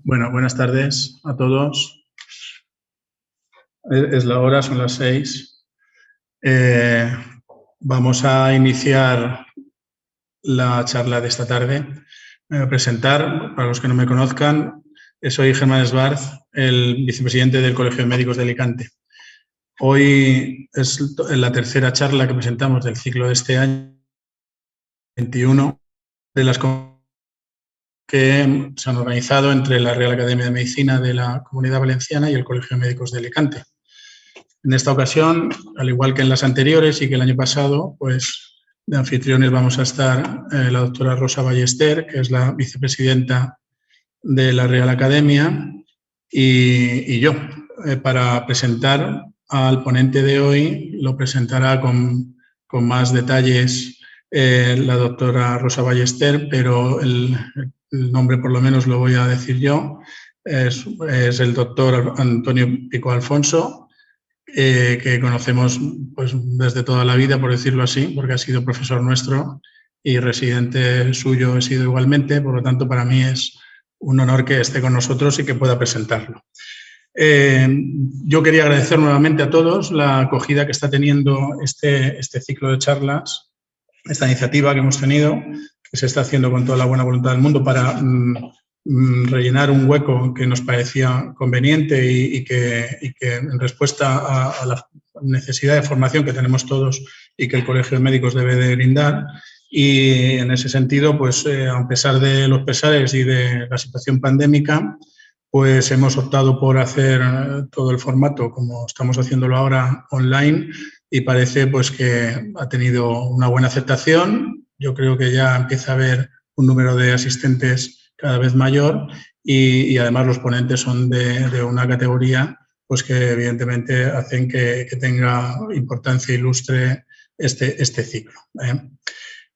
Bueno, buenas tardes a todos. Es la hora, son las 6. Vamos a iniciar la charla de esta tarde. Me voy a presentar, para los que no me conozcan, soy Germán Esbarz, el vicepresidente del Colegio de Médicos de Alicante. Hoy es la tercera charla que presentamos del ciclo de este año 21, de las que se han organizado entre la Real Academia de Medicina de la Comunidad Valenciana y el Colegio de Médicos de Alicante. En esta ocasión, al igual que en las anteriores y que el año pasado, pues de anfitriones vamos a estar la doctora Rosa Ballester, que es la vicepresidenta de la Real Academia, y yo. Para presentar al ponente de hoy, lo presentará con más detalles la doctora Rosa Ballester, pero el nombre por lo menos lo voy a decir yo. Es el doctor Antonio Pico Alfonso, que conocemos pues, desde toda la vida, por decirlo así, porque ha sido profesor nuestro y residente suyo he sido igualmente. Por lo tanto, para mí es un honor que esté con nosotros y que pueda presentarlo. Yo quería agradecer nuevamente a todos la acogida que está teniendo este ciclo de charlas, esta iniciativa que hemos tenido, que se está haciendo con toda la buena voluntad del mundo para rellenar un hueco que nos parecía conveniente y que en respuesta a la necesidad de formación que tenemos todos y que el Colegio de Médicos debe de brindar. Y en ese sentido, pues a pesar de los pesares y de la situación pandémica, pues hemos optado por hacer todo el formato como estamos haciéndolo ahora online y parece pues que ha tenido una buena aceptación. Yo creo que ya empieza a haber un número de asistentes cada vez mayor y además los ponentes son de una categoría pues que evidentemente hacen que tenga importancia y lustre este ciclo.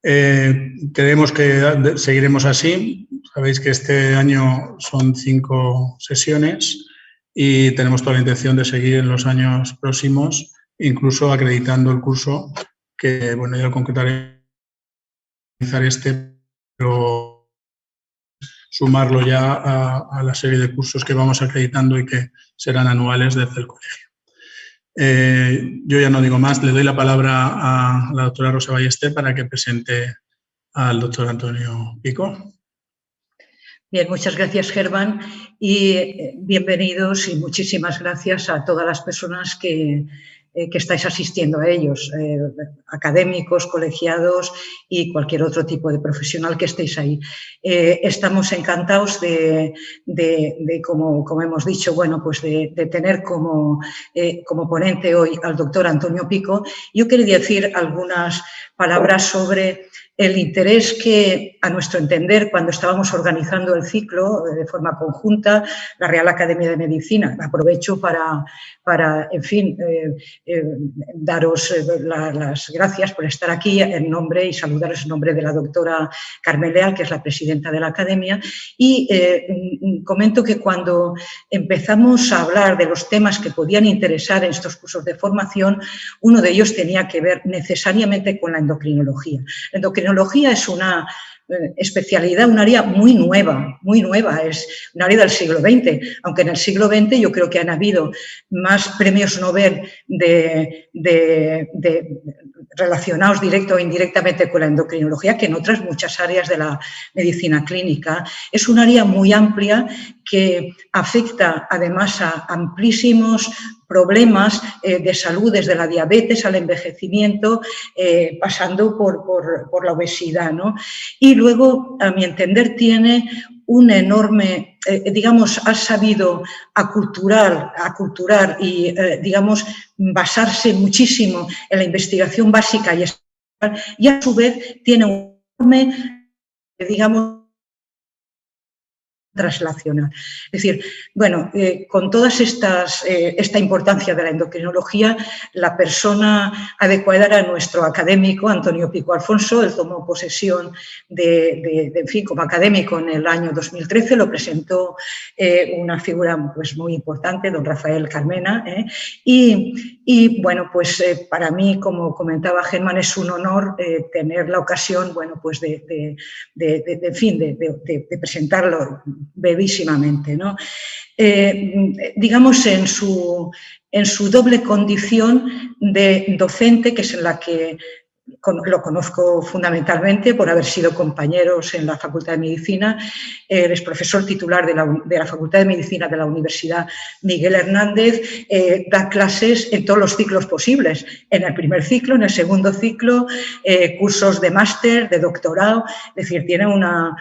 Creemos que seguiremos así. Sabéis que este año son 5 sesiones y tenemos toda la intención de seguir en los años próximos, incluso acreditando el curso, que bueno, ya lo concretaré pero sumarlo ya a la serie de cursos que vamos acreditando y que serán anuales desde el colegio. Yo ya no digo más, le doy la palabra a la doctora Rosa Ballester para que presente al doctor Antonio Pico. Bien, muchas gracias, Germán, y bienvenidos y muchísimas gracias a todas las personas que estáis asistiendo a ellos, académicos, colegiados y cualquier otro tipo de profesional que estéis ahí. Estamos encantados de como hemos dicho, bueno, pues de tener como ponente hoy al doctor Antonio Pico. Yo quería decir algunas palabras sobre el interés que, a nuestro entender, cuando estábamos organizando el ciclo de forma conjunta, la Real Academia de Medicina, aprovecho para en fin, daros las gracias por estar aquí en nombre y saludaros en nombre de la doctora Carmen Leal, que es la presidenta de la Academia, y comento que cuando empezamos a hablar de los temas que podían interesar en estos cursos de formación, uno de ellos tenía que ver necesariamente con la endocrinología. La endocrinología es una especialidad, un área muy nueva, es un área del siglo XX, aunque en el siglo XX yo creo que han habido más premios Nobel relacionados directo o indirectamente con la endocrinología que en otras muchas áreas de la medicina clínica. Es un área muy amplia que afecta además a amplísimos problemas de salud, desde la diabetes al envejecimiento, pasando por la obesidad, ¿no? Y luego, a mi entender, tiene un enorme, digamos, ha sabido aculturar y, digamos, basarse muchísimo en la investigación básica y a su vez tiene un enorme, digamos, translacional. Es decir, bueno, con todas esta importancia de la endocrinología, la persona adecuada era nuestro académico, Antonio Pico Alfonso. Él tomó posesión en fin, como académico en el año 2013, lo presentó una figura pues, muy importante, don Rafael Carmena, y bueno, pues para mí, como comentaba Germán, es un honor tener la ocasión, bueno, pues en fin, de presentarlo brevísimamente, ¿no? Digamos, en su doble condición de docente, que es en la que lo conozco fundamentalmente por haber sido compañeros en la Facultad de Medicina. Es profesor titular de la Facultad de Medicina de la Universidad Miguel Hernández. Da clases en todos los ciclos posibles, en el primer ciclo, en el segundo ciclo, cursos de máster, de doctorado. Es decir, tiene una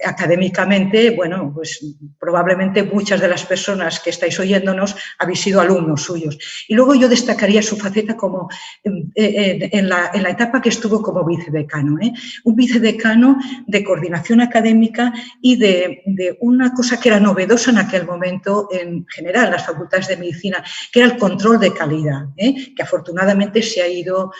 académicamente, bueno, pues probablemente muchas de las personas que estáis oyéndonos habéis sido alumnos suyos. Y luego yo destacaría su faceta como en la etapa que estuvo como vicedecano, un vicedecano de coordinación académica y de una cosa que era novedosa en aquel momento en general en las facultades de medicina, que era el control de calidad, que afortunadamente se ha ido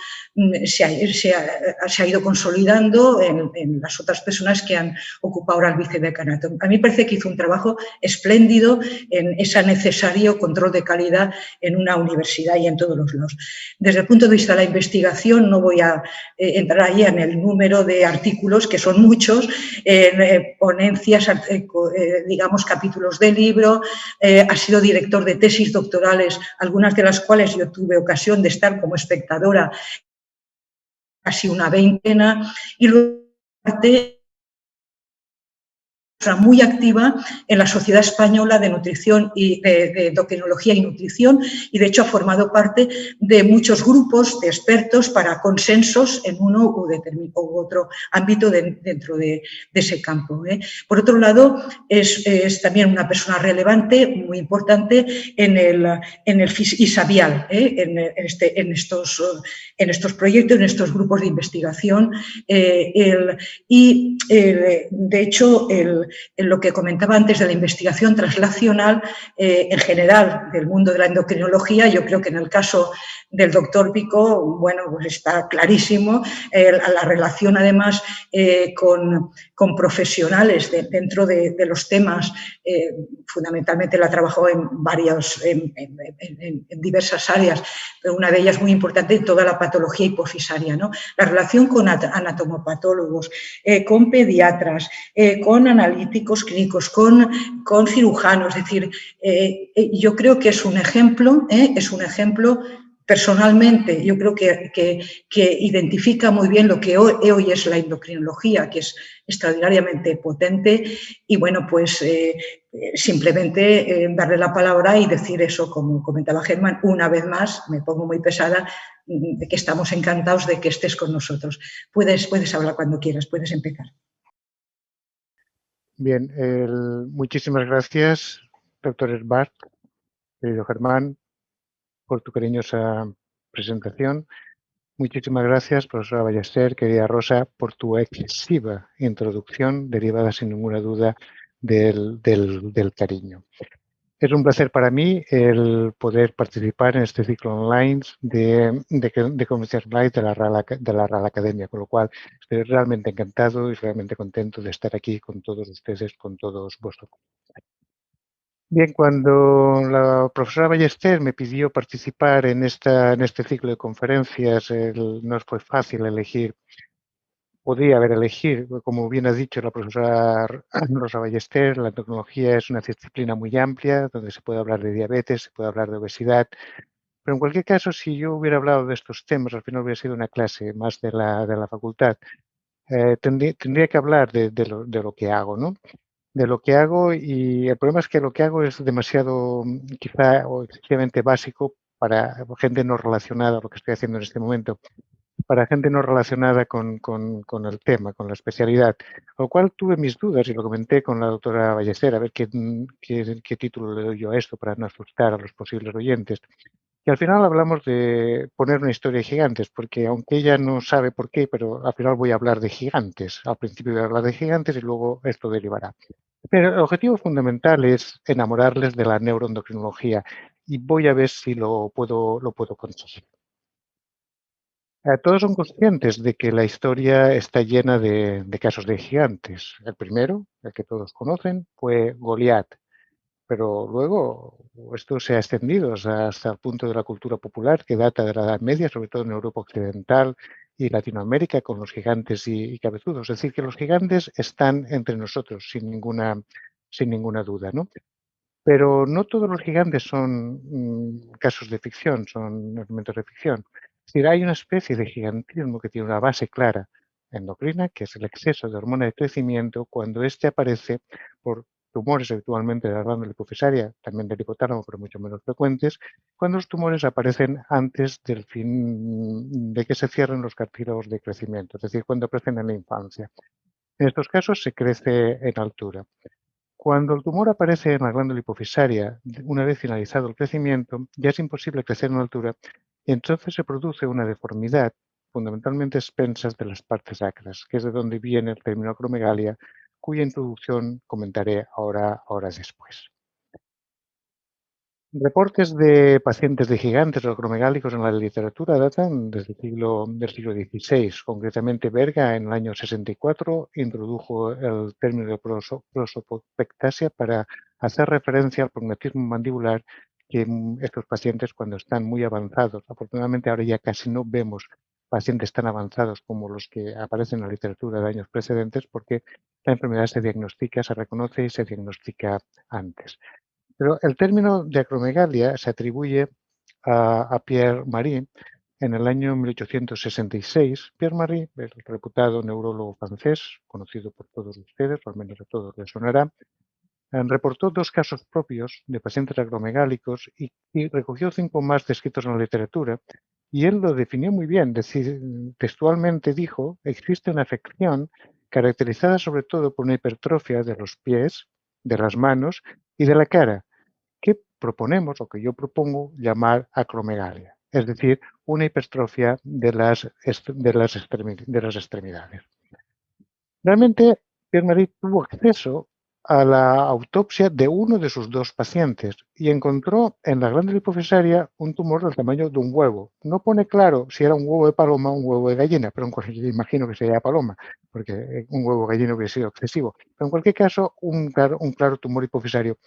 consolidando en las otras personas que han ocupado ahora el vicedecanato. A mí me parece que hizo un trabajo espléndido en ese necesario control de calidad en una universidad y en todos los lados. Desde el punto de vista de la investigación, no voy a entrar ahí en el número de artículos, que son muchos, ponencias, digamos, capítulos de libro, ha sido director de tesis doctorales, algunas de las cuales yo tuve ocasión de estar como espectadora, casi una veintena, y luego muy activa en la Sociedad Española de Nutrición y de Endocrinología y Nutrición, y de hecho ha formado parte de muchos grupos de expertos para consensos en uno u otro ámbito dentro de ese campo. Por otro lado, es también una persona relevante, muy importante en el ISABIAL, en estos proyectos, en estos grupos de investigación, y de hecho en lo que comentaba antes de la investigación translacional, en general del mundo de la endocrinología, yo creo que en el caso del doctor Picó, bueno, pues está clarísimo la relación además con profesionales dentro de los temas, fundamentalmente la trabajó en diversas áreas, pero una de ellas muy importante en toda la patología hipofisaria, ¿no? La relación con anatomopatólogos, con pediatras, con analíticos clínicos, con cirujanos, es decir, yo creo que es un ejemplo personalmente, yo creo que identifica muy bien lo que hoy es la endocrinología, que es extraordinariamente potente, y bueno, pues simplemente darle la palabra y decir eso, como comentaba Germán, una vez más, me pongo muy pesada, de que estamos encantados de que estés con nosotros. Puedes hablar cuando quieras, puedes empezar. Bien, muchísimas gracias, doctor Herbart, querido Germán, por tu cariñosa presentación. Muchísimas gracias, profesora Ballester, querida Rosa, por tu excesiva introducción, derivada sin ninguna duda del cariño. Es un placer para mí el poder participar en este ciclo online de Conferencias Live de la Real Academia, con lo cual estoy realmente encantado y realmente contento de estar aquí con todos ustedes, con todos vosotros. Bien, cuando la profesora Ballester me pidió participar en este ciclo de conferencias, no fue fácil elegir. Podría haber elegido, como bien ha dicho la profesora Rosa Ballester, la endocrinología es una disciplina muy amplia, donde se puede hablar de diabetes, se puede hablar de obesidad, pero en cualquier caso, si yo hubiera hablado de estos temas, al final hubiera sido una clase más de la facultad, tendría que hablar de lo que hago, ¿no? De lo que hago, y el problema es que lo que hago es demasiado, quizá, o excesivamente básico para gente no relacionada a lo que estoy haciendo en este momento, para gente no relacionada con el tema, con la especialidad, lo cual tuve mis dudas y lo comenté con la doctora Ballester, a ver qué título le doy yo a esto para no asustar a los posibles oyentes. Y al final hablamos de poner una historia de gigantes, porque aunque ella no sabe por qué, pero al final voy a hablar de gigantes. Al principio voy a hablar de gigantes y luego esto derivará. Pero el objetivo fundamental es enamorarles de la neuroendocrinología y voy a ver si lo puedo conseguir. Todos son conscientes de que la historia está llena de casos de gigantes. El primero, el que todos conocen, fue Goliat, pero luego esto se ha extendido hasta el punto de la cultura popular que data de la Edad Media, sobre todo en Europa Occidental y Latinoamérica con los gigantes y cabezudos. Es decir, que los gigantes están entre nosotros, sin ninguna duda, ¿no? Pero no todos los gigantes son casos de ficción, son elementos de ficción. Es decir, hay una especie de gigantismo que tiene una base clara endocrina, que es el exceso de hormona de crecimiento cuando éste aparece por tumores habitualmente de la glándula hipofisaria, también del hipotálamo, pero mucho menos frecuentes, cuando los tumores aparecen antes del fin de que se cierren los cartílagos de crecimiento, es decir, cuando aparecen en la infancia. En estos casos se crece en altura. Cuando el tumor aparece en la glándula hipofisaria, una vez finalizado el crecimiento, ya es imposible crecer en altura y entonces se produce una deformidad, fundamentalmente a expensas de las partes sacras, que es de donde viene el término acromegalia, cuya introducción comentaré horas después. Reportes de pacientes de gigantes o acromegálicos en la literatura datan del siglo XVI. Concretamente, Berga, en el año 64, introdujo el término de prosopectasia para hacer referencia al prognatismo mandibular que estos pacientes, cuando están muy avanzados, afortunadamente ahora ya casi no vemos pacientes tan avanzados como los que aparecen en la literatura de años precedentes, porque la enfermedad se diagnostica, se reconoce y se diagnostica antes. Pero el término de acromegalia se atribuye a Pierre Marie en el año 1866. Pierre Marie, el reputado neurólogo francés, conocido por todos ustedes, o al menos a todos les sonará, reportó 2 casos propios de pacientes acromegálicos y recogió 5 más descritos en la literatura. Y él lo definió muy bien. Textualmente dijo: existe una afección caracterizada sobre todo por una hipertrofia de los pies, de las manos y de la cara, que proponemos, o que yo propongo, llamar acromegalia, es decir, una hipertrofia de las extremidades. Realmente, Pierre Marie tuvo acceso a la autopsia de uno de sus 2 pacientes y encontró en la glándula hipofisaria un tumor del tamaño de un huevo. No pone claro si era un huevo de paloma o un huevo de gallina, pero imagino que sería paloma, porque un huevo de gallina hubiera sido excesivo. Pero en cualquier caso, un claro tumor hipofisario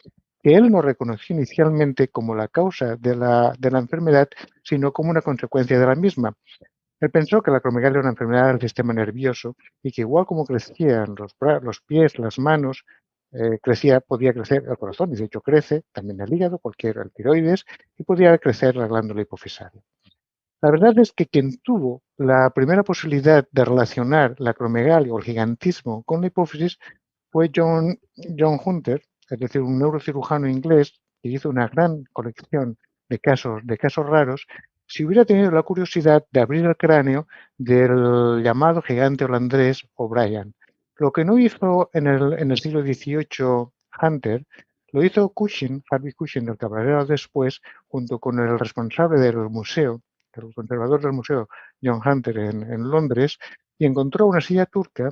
que él no reconoció inicialmente como la causa de la enfermedad, sino como una consecuencia de la misma. Él pensó que la acromegalia era una enfermedad del sistema nervioso y que igual como crecían los pies, las manos, podía crecer el corazón, y de hecho crece, también el hígado, el tiroides, y podía crecer la glándula hipofisaria. La verdad es que quien tuvo la primera posibilidad de relacionar la acromegalia o el gigantismo con la hipófisis fue John Hunter, es decir, un neurocirujano inglés que hizo una gran colección de casos raros. Si hubiera tenido la curiosidad de abrir el cráneo del llamado gigante holandés O'Brien. Lo que no hizo en el siglo XVIII Hunter, lo hizo Cushing, Harvey Cushing, del que hablaré después, junto con el responsable del museo, el conservador del museo, John Hunter, en Londres, y encontró una silla turca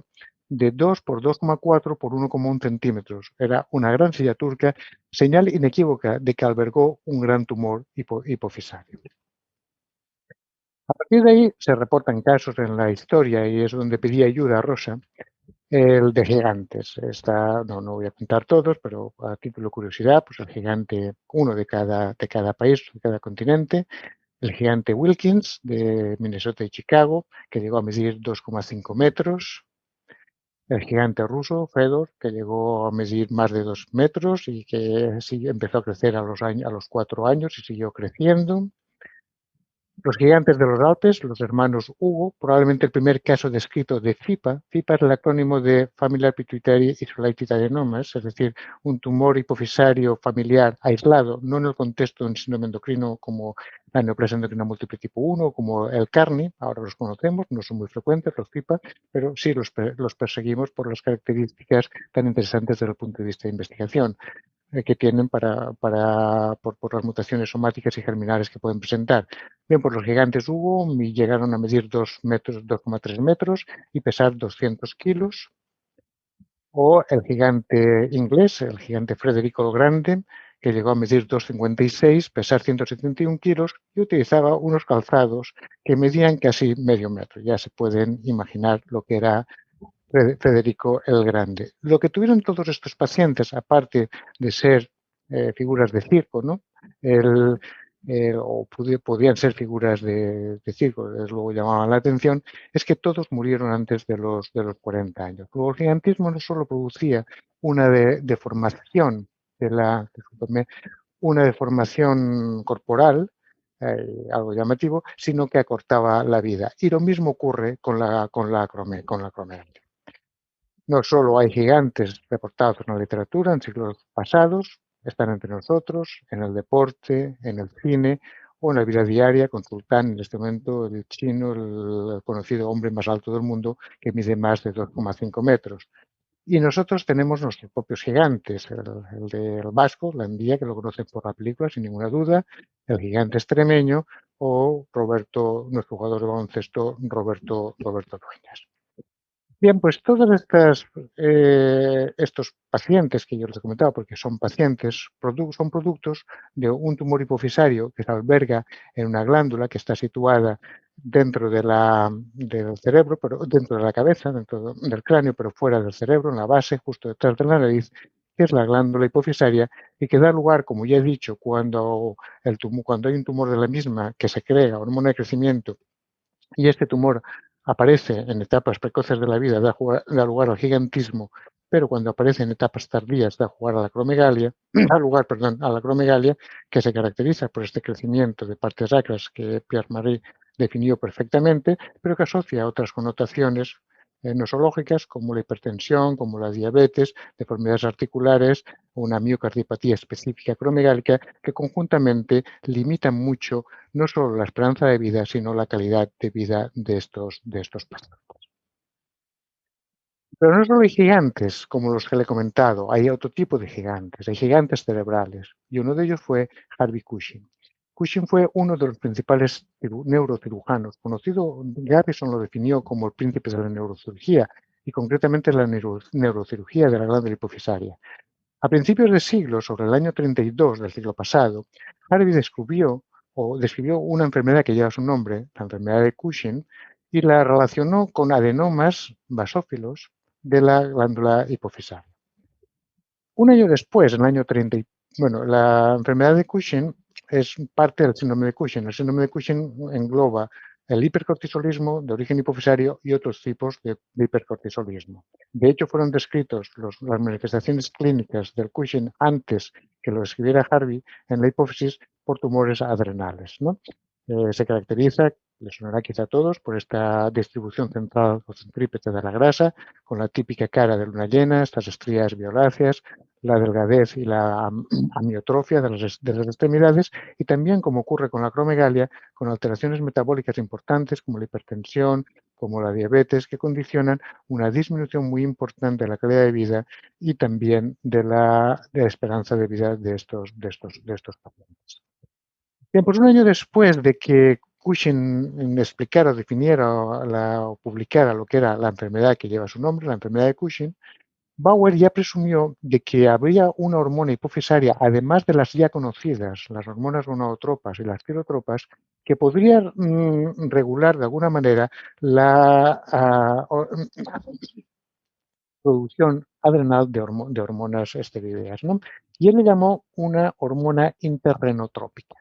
de 2 por 2,4 por 1,1 centímetros. Era una gran silla turca, señal inequívoca de que albergó un gran tumor hipofisario. A partir de ahí se reportan casos en la historia, y es donde pedí ayuda a Rosa, el de gigantes. No voy a contar todos, pero a título de curiosidad, pues el gigante, uno de cada país, de cada continente. El gigante Wilkins, de Minnesota y Chicago, que llegó a medir 2,5 metros. El gigante ruso, Fedor, que llegó a medir más de 2 metros y que empezó a crecer a los 4 años y siguió creciendo. Los gigantes de los Alpes, los hermanos Hugo, probablemente el primer caso descrito de FIPA. FIPA es el acrónimo de Familiar Pituitary Isolated Adenomas, es decir, un tumor hipofisario familiar aislado, no en el contexto de un síndrome endocrino como la neoplasia endocrina múltiple tipo 1, como el Carni. Ahora los conocemos, no son muy frecuentes los FIPA, pero sí los perseguimos por las características tan interesantes desde el punto de vista de investigación que tienen por las mutaciones somáticas y germinales que pueden presentar. Bien, pues los gigantes Hugo llegaron a medir 2,3 metros y pesar 200 kilos. O el gigante inglés, el gigante Federico el Grande, que llegó a medir 2,56, pesar 171 kilos y utilizaba unos calzados que medían casi medio metro. Ya se pueden imaginar lo que era Federico el Grande. Lo que tuvieron todos estos pacientes, aparte de ser figuras de circo, ¿no? o podían ser figuras de circo, desde luego llamaban la atención, es que todos murieron antes de los 40 años. Luego, el gigantismo no solo producía una deformación una deformación corporal, algo llamativo, sino que acortaba la vida. Y lo mismo ocurre con la acromegalia. No solo hay gigantes reportados en la literatura en siglos pasados, están entre nosotros, en el deporte, en el cine o en la vida diaria, con Sultán, en este momento el chino, el conocido hombre más alto del mundo, que mide más de 2,5 metros. Y nosotros tenemos nuestros propios gigantes, el del vasco, la Andía, que lo conocen por la película, sin ninguna duda, el gigante extremeño o nuestro jugador de baloncesto, Roberto Dueñas. Bien, pues todos estos pacientes que yo les he comentado, porque son pacientes, son productos de un tumor hipofisario que se alberga en una glándula que está situada dentro del cerebro, pero dentro de la cabeza, dentro del cráneo, pero fuera del cerebro, en la base, justo detrás de la nariz, que es la glándula hipofisaria y que da lugar, como ya he dicho, cuando hay un tumor de la misma que secreta hormona de crecimiento y este tumor aparece en etapas precoces de la vida, da lugar al gigantismo, pero cuando aparece en etapas tardías da lugar a la acromegalia, que se caracteriza por este crecimiento de partes sacras que Pierre-Marie definió perfectamente, pero que asocia a otras connotaciones nosológicas como la hipertensión, como la diabetes, deformidades articulares, una miocardiopatía específica acromegálica que conjuntamente limitan mucho no solo la esperanza de vida, sino la calidad de vida de estos pacientes. Pero no solo hay gigantes como los que le he comentado, hay otro tipo de gigantes, hay gigantes cerebrales, y uno de ellos fue Harvey Cushing. Cushing fue uno de los principales neurocirujanos, conocido, Garrison lo definió como el príncipe de la neurocirugía, y concretamente la neurocirugía de la glándula hipofisaria. A principios de siglo, sobre el año 32 del siglo pasado, Harvey describió una enfermedad que lleva su nombre, la enfermedad de Cushing, y la relacionó con adenomas basófilos de la glándula hipofisaria. Un año después, en el año 30, la enfermedad de Cushing es parte del síndrome de Cushing. El síndrome de Cushing engloba el hipercortisolismo de origen hipofisario y otros tipos de hipercortisolismo. De hecho, fueron descritos las manifestaciones clínicas del Cushing antes que lo escribiera Harvey en la hipófisis por tumores adrenales, ¿no? Se caracteriza, les sonará quizá a todos, por esta distribución central o centrípeta de la grasa, con la típica cara de luna llena, estas estrías violáceas, la delgadez y la amiotrofia de las extremidades, y también, como ocurre con la acromegalia, con alteraciones metabólicas importantes como la hipertensión, como la diabetes, que condicionan una disminución muy importante de la calidad de vida y también de la esperanza de vida de estos pacientes. Bien, pues un año después de que Cushing explicara, definiera o publicara lo que era la enfermedad que lleva su nombre, la enfermedad de Cushing, Bauer ya presumió de que habría una hormona hipofisaria, además de las ya conocidas, las hormonas gonadotropas y las tirotropas, que podría regular de alguna manera la producción adrenal de hormonas esteroideas, ¿no? Y él le llamó una hormona interrenotrópica.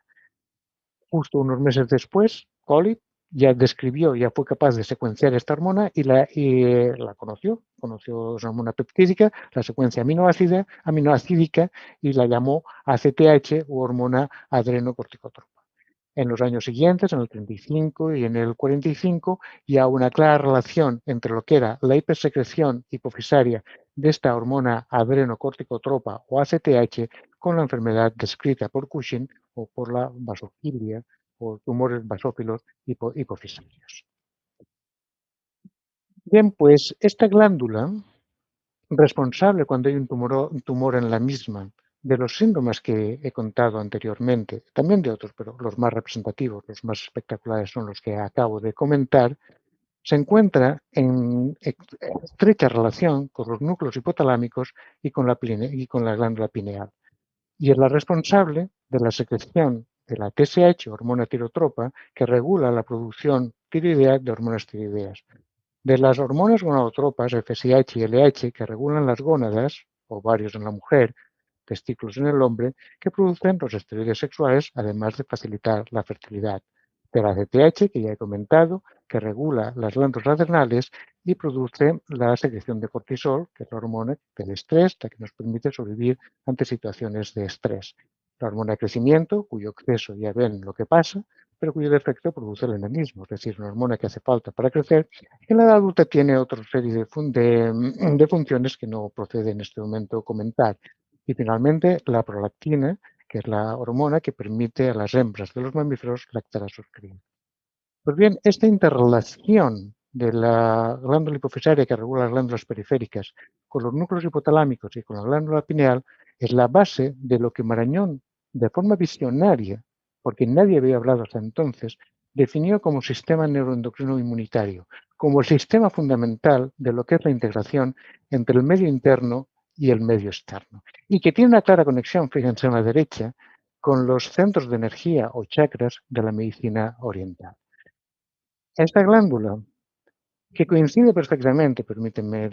Justo unos meses después, Collett ya fue capaz de secuenciar esta hormona y la conoció esa hormona peptídica, la secuencia aminoácidica y la llamó ACTH o hormona adrenocorticotropa. En los años siguientes, en el 35 y en el 45, ya una clara relación entre lo que era la hipersecreción hipofisaria de esta hormona adrenocorticotropa o ACTH con la enfermedad descrita por Cushing o por la vasofilia o tumores basófilos hipofisarios. Bien, pues esta glándula responsable cuando hay un tumor en la misma de los síndromes que he contado anteriormente, también de otros, pero los más representativos, los más espectaculares son los que acabo de comentar, se encuentra en estrecha relación con los núcleos hipotalámicos y con la glándula pineal. Y es la responsable de la secreción de la TSH, hormona tirotropa, que regula la producción tiroidea de hormonas tiroideas. De las hormonas gonadotropas, FSH y LH, que regulan las gónadas, ovarios en la mujer, testículos en el hombre que producen los esteroides sexuales, además de facilitar la fertilidad. De la ACTH, que ya he comentado, que regula las glándulas adrenales y produce la secreción de cortisol, que es la hormona del estrés, la que nos permite sobrevivir ante situaciones de estrés. La hormona de crecimiento, cuyo exceso ya ven lo que pasa, pero cuyo defecto produce el enanismo, es decir, una hormona que hace falta para crecer, que en la edad adulta tiene otra serie de funciones que no procede en este momento comentar. Y finalmente, la prolactina, que es la hormona que permite a las hembras de los mamíferos lactar a sus crías. Pues bien, esta interrelación de la glándula hipofisaria que regula las glándulas periféricas con los núcleos hipotalámicos y con la glándula pineal es la base de lo que Marañón, de forma visionaria, porque nadie había hablado hasta entonces, definió como sistema neuroendocrino inmunitario, como el sistema fundamental de lo que es la integración entre el medio interno y el medio externo. Y que tiene una clara conexión, fíjense en la derecha, con los centros de energía o chakras de la medicina oriental. Esta glándula, que coincide perfectamente, permíteme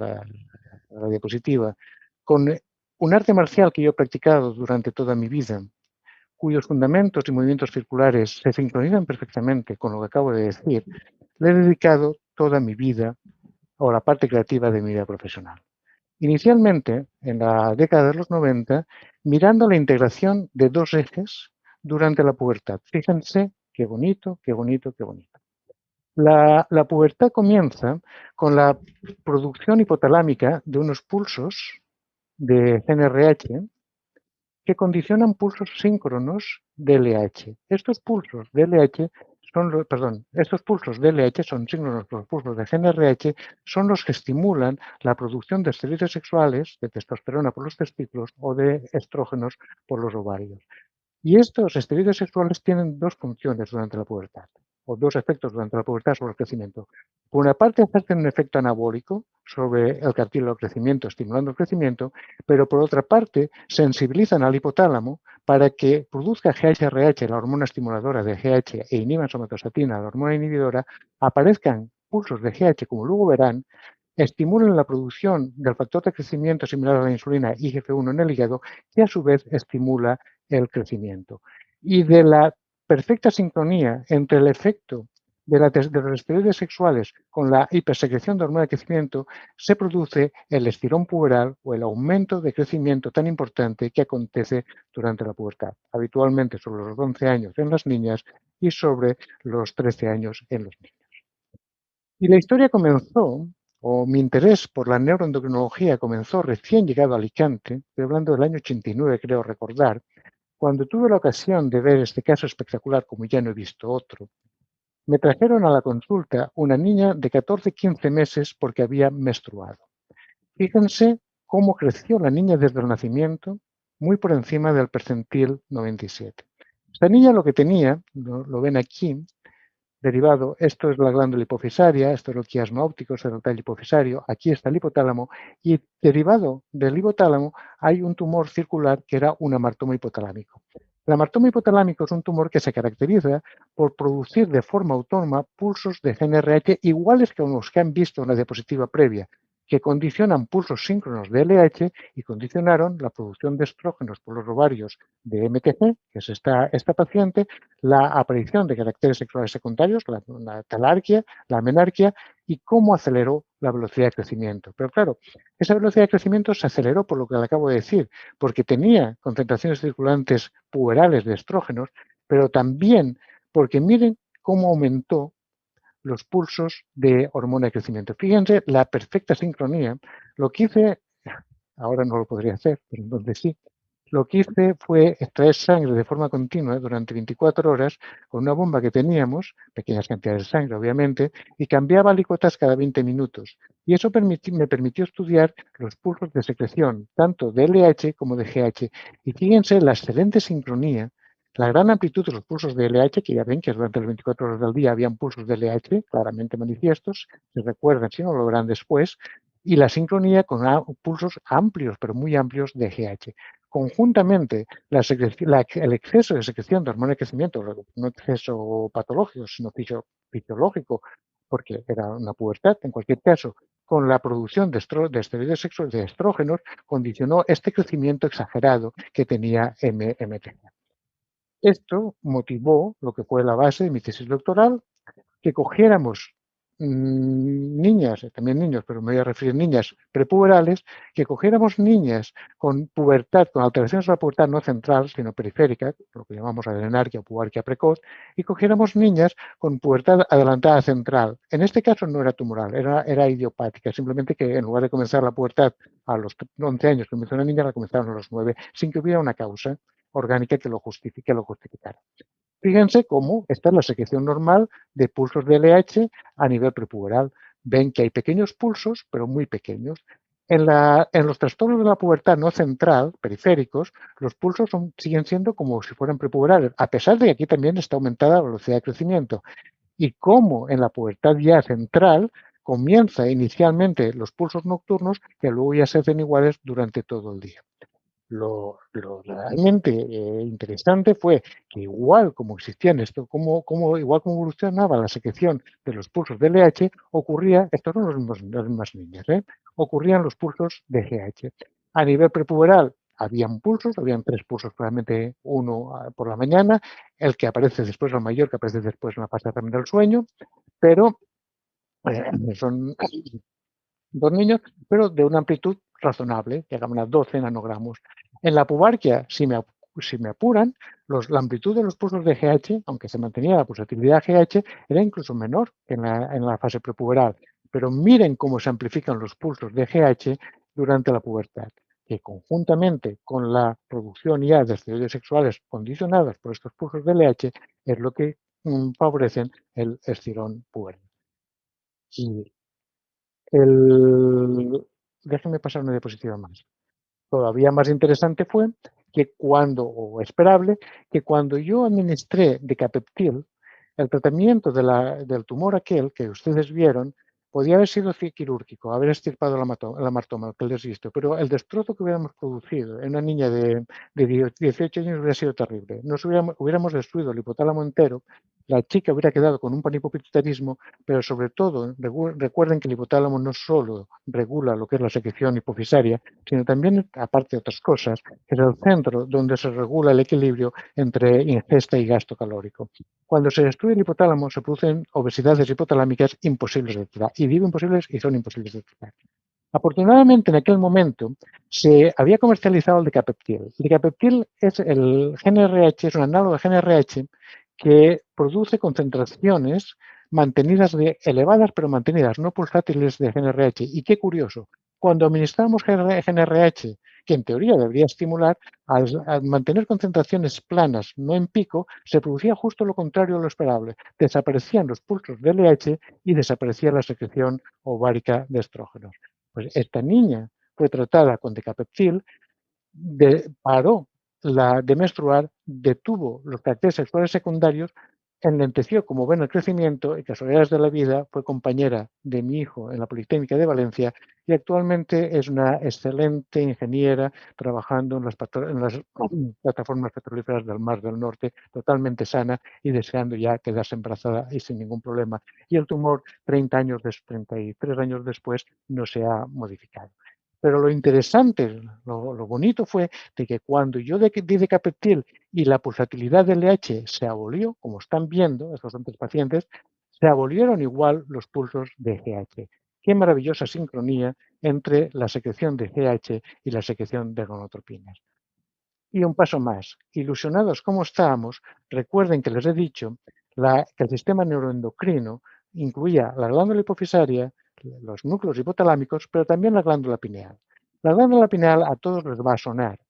la diapositiva, con un arte marcial que yo he practicado durante toda mi vida, cuyos fundamentos y movimientos circulares se sincronizan perfectamente con lo que acabo de decir, le he dedicado toda mi vida o la parte creativa de mi vida profesional. Inicialmente, en la década de los 90, mirando la integración de dos ejes durante la pubertad. Fíjense qué bonito, qué bonito, qué bonito. La pubertad comienza con la producción hipotalámica de unos pulsos de CNRH que condicionan pulsos síncronos de LH. Estos pulsos de LH son síncronos los pulsos de GNRH, son los que estimulan la producción de esteroides sexuales, de testosterona por los testículos o de estrógenos por los ovarios. Y estos esteroides sexuales tienen dos funciones durante la pubertad, o dos efectos durante la pubertad sobre el crecimiento. Por una parte, ejercen un efecto anabólico sobre el cartílago crecimiento, estimulando el crecimiento, pero por otra parte, sensibilizan al hipotálamo para que produzca GHRH, la hormona estimuladora de GH, e inhiban somatostatina, la hormona inhibidora, aparezcan pulsos de GH, como luego verán, estimulan la producción del factor de crecimiento similar a la insulina IGF-1 en el hígado, que a su vez estimula el crecimiento. Y de la perfecta sincronía entre el efecto de los esteroides sexuales con la hipersecreción de hormona de crecimiento se produce el estirón puberal o el aumento de crecimiento tan importante que acontece durante la pubertad, habitualmente sobre los 11 años en las niñas y sobre los 13 años en los niños. Y la historia comenzó, o mi interés por la neuroendocrinología comenzó recién llegado a Alicante, estoy hablando del año 89, creo recordar, cuando tuve la ocasión de ver este caso espectacular, como ya no he visto otro. Me trajeron a la consulta una niña de 14-15 meses porque había menstruado. Fíjense cómo creció la niña desde el nacimiento, muy por encima del percentil 97. Esta niña lo que tenía, lo ven aquí, derivado, esto es la glándula hipofisaria, esto es el quiasma óptico, es el tallo hipofisario, aquí está el hipotálamo, y derivado del hipotálamo hay un tumor circular que era un amartoma hipotalámico. El amartoma hipotalámico es un tumor que se caracteriza por producir de forma autónoma pulsos de GNRH iguales que los que han visto en la diapositiva previa, que condicionan pulsos síncronos de LH y condicionaron la producción de estrógenos por los ovarios de MTG, que es esta paciente, la aparición de caracteres sexuales secundarios, la talarquia, la amenarquia, y cómo aceleró la velocidad de crecimiento. Pero claro, esa velocidad de crecimiento se aceleró por lo que le acabo de decir, porque tenía concentraciones circulantes puberales de estrógenos, pero también porque miren cómo aumentó los pulsos de hormona de crecimiento. Fíjense la perfecta sincronía. Lo que hice, ahora no lo podría hacer, pero entonces sí, lo que hice fue extraer sangre de forma continua durante 24 horas con una bomba que teníamos, pequeñas cantidades de sangre obviamente, y cambiaba alícuotas cada 20 minutos. Y eso me permitió estudiar los pulsos de secreción, tanto de LH como de GH. Y fíjense la excelente sincronía, la gran amplitud de los pulsos de LH, que ya ven que durante las 24 horas del día habían pulsos de LH claramente manifiestos, se recuerdan, si no lo verán después, y la sincronía con pulsos amplios, pero muy amplios de GH. Conjuntamente, el exceso de secreción de hormona de crecimiento, no exceso patológico, sino fisiológico, porque era una pubertad en cualquier caso, con la producción de esteroides sexuales, de estrógenos, condicionó este crecimiento exagerado que tenía MT. Esto motivó lo que fue la base de mi tesis doctoral, que cogiéramos niñas, también niños, pero me voy a referir a niñas prepuberales, que cogiéramos niñas con pubertad, con alteraciones de la pubertad no central, sino periférica, lo que llamamos adrenarquia o pubarquia precoz, y cogiéramos niñas con pubertad adelantada central. En este caso no era tumoral, era idiopática, simplemente que en lugar de comenzar la pubertad a los 11 años, que comenzó una niña, la comenzaron a los 9, sin que hubiera una causa orgánica que lo justificara. Fíjense cómo esta es la secreción normal de pulsos de LH a nivel prepuberal. Ven que hay pequeños pulsos, pero muy pequeños. En los trastornos de la pubertad no central, periféricos, los pulsos siguen siendo como si fueran prepuberales, a pesar de que aquí también está aumentada la velocidad de crecimiento. Y como en la pubertad ya central comienza inicialmente los pulsos nocturnos que luego ya se hacen iguales durante todo el día. Lo realmente interesante fue que igual como existían esto, igual como evolucionaba la secreción de los pulsos de LH, ocurría, estos son las mismas niñas, ocurrían los pulsos de GH. A nivel prepuberal habían 3 pulsos, probablemente uno por la mañana, el que aparece después, el mayor que aparece después en la fase también del sueño, pero son 2 niños, pero de una amplitud razonable, que hagan unas 12 nanogramos. En la pubarquia, si me apuran, la amplitud de los pulsos de GH, aunque se mantenía la pulsatividad GH, era incluso menor que en la fase prepuberal. Pero miren cómo se amplifican los pulsos de GH durante la pubertad, que conjuntamente con la producción ya de esteroides sexuales condicionadas por estos pulsos de LH es lo que favorecen el estirón puberal. Y déjenme pasar una diapositiva más. Todavía más interesante fue que o esperable, que cuando yo administré Decapeptyl, el tratamiento del tumor aquel que ustedes vieron podía haber sido quirúrgico, haber extirpado el amartoma, que les he visto, pero el destrozo que hubiéramos producido en una niña de 18 años hubiera sido terrible. Hubiéramos destruido el hipotálamo entero, la chica hubiera quedado con un panhipopituitarismo, pero sobre todo recuerden que el hipotálamo no solo regula lo que es la secreción hipofisaria, sino también, aparte de otras cosas, es el centro donde se regula el equilibrio entre ingesta y gasto calórico. Cuando se destruye el hipotálamo se producen obesidades hipotalámicas imposibles de tratar. Y digo imposibles y son imposibles de tratar. Afortunadamente, en aquel momento se había comercializado el Decapeptyl. El Decapeptyl es el GnRH, es un análogo de GnRH que produce concentraciones mantenidas elevadas, pero mantenidas, no pulsátiles de GnRH. Y qué curioso, cuando administramos GnRH, que en teoría debería estimular, al mantener concentraciones planas, no en pico, se producía justo lo contrario a lo esperable. Desaparecían los pulsos de LH y desaparecía la secreción ovárica de estrógenos. Pues esta niña fue tratada con Decapeptyl, paró de menstruar, detuvo los caracteres sexuales secundarios, enlenteció, como ven, el crecimiento y casualidades de la vida, fue compañera de mi hijo en la Politécnica de Valencia y actualmente es una excelente ingeniera trabajando en las plataformas petrolíferas del Mar del Norte, totalmente sana y deseando ya quedarse embarazada y sin ningún problema. Y el tumor, 33 años después, no se ha modificado. Pero lo interesante, lo bonito fue de que cuando yo di Decapeptyl y la pulsatilidad del LH se abolió, como están viendo estos otros pacientes, se abolieron igual los pulsos de GH. Qué maravillosa sincronía entre la secreción de GH y la secreción de gonotropinas. Y un paso más, ilusionados como estábamos, recuerden que les he dicho que el sistema neuroendocrino incluía la glándula hipofisaria, los núcleos hipotalámicos, pero también la glándula pineal. La glándula pineal a todos les va a sonar.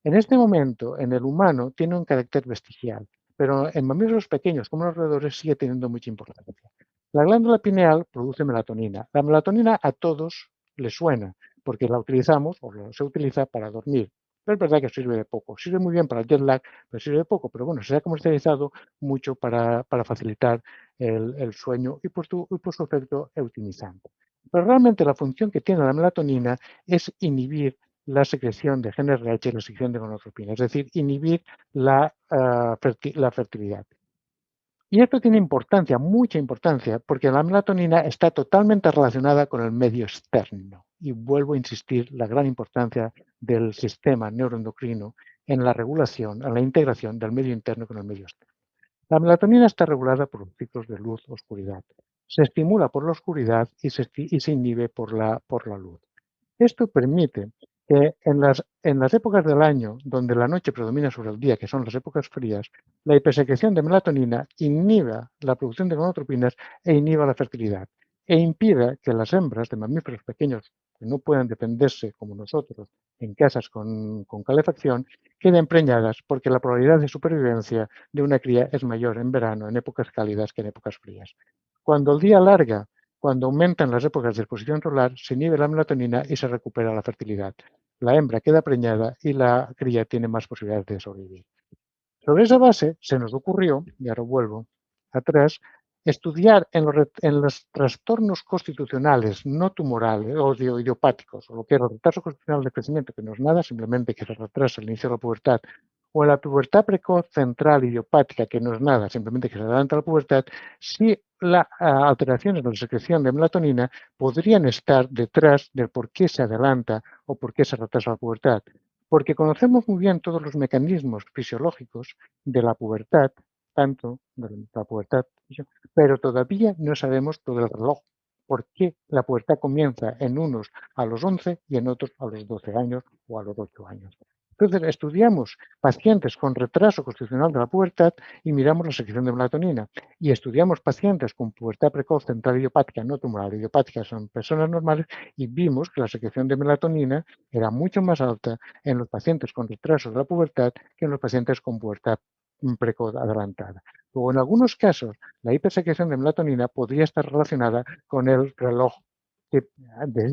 En este momento, en el humano, tiene un carácter vestigial, pero en mamíferos pequeños como los roedores sigue teniendo mucha importancia. La glándula pineal produce melatonina. La melatonina a todos les suena, porque la utilizamos o se utiliza para dormir. Pero es verdad que sirve de poco. Sirve muy bien para el jet lag, pero sirve de poco. Pero bueno, se ha comercializado mucho para facilitar el sueño y por su efecto eutimizante. Pero realmente la función que tiene la melatonina es inhibir la secreción de GnRH y la secreción de gonotropina, es decir, inhibir la fertilidad. Y esto tiene importancia, mucha importancia, porque la melatonina está totalmente relacionada con el medio externo. Y vuelvo a insistir la gran importancia del sistema neuroendocrino en la regulación, en la integración del medio interno con el medio externo. La melatonina está regulada por los ciclos de luz-oscuridad. Se estimula por la oscuridad y se inhibe por la luz. Esto permite que en las épocas del año donde la noche predomina sobre el día, que son las épocas frías, la hipersecreción de melatonina inhiba la producción de gonadotropinas e inhiba la fertilidad, e impida que las hembras de mamíferos pequeños que no puedan defenderse como nosotros en casas con calefacción, queden preñadas porque la probabilidad de supervivencia de una cría es mayor en verano, en épocas cálidas, que en épocas frías. Cuando el día alarga, cuando aumentan las épocas de exposición solar, se inhibe la melatonina y se recupera la fertilidad. La hembra queda preñada y la cría tiene más posibilidades de sobrevivir. Sobre esa base se nos ocurrió, y ahora vuelvo atrás, estudiar en los trastornos constitucionales no tumorales o idiopáticos, o lo que es el retraso constitucional de crecimiento, que no es nada, simplemente que se retrasa el inicio de la pubertad, o en la pubertad precoz central idiopática, que no es nada, simplemente que se adelanta la pubertad, si las alteraciones de la secreción de melatonina podrían estar detrás de por qué se adelanta o por qué se retrasa la pubertad. Porque conocemos muy bien todos los mecanismos fisiológicos de la pubertad, tanto de la pubertad, pero todavía no sabemos todo el reloj. ¿Por qué la pubertad comienza en unos a los 11 y en otros a los 12 años o a los 8 años? Entonces, estudiamos pacientes con retraso constitucional de la pubertad y miramos la secreción de melatonina. Y estudiamos pacientes con pubertad precoz central idiopática, no tumoral, idiopática, son personas normales, y vimos que la secreción de melatonina era mucho más alta en los pacientes con retraso de la pubertad que en los pacientes con pubertad precoz adelantada. Luego, en algunos casos, la hipersecreción de melatonina podría estar relacionada con el reloj que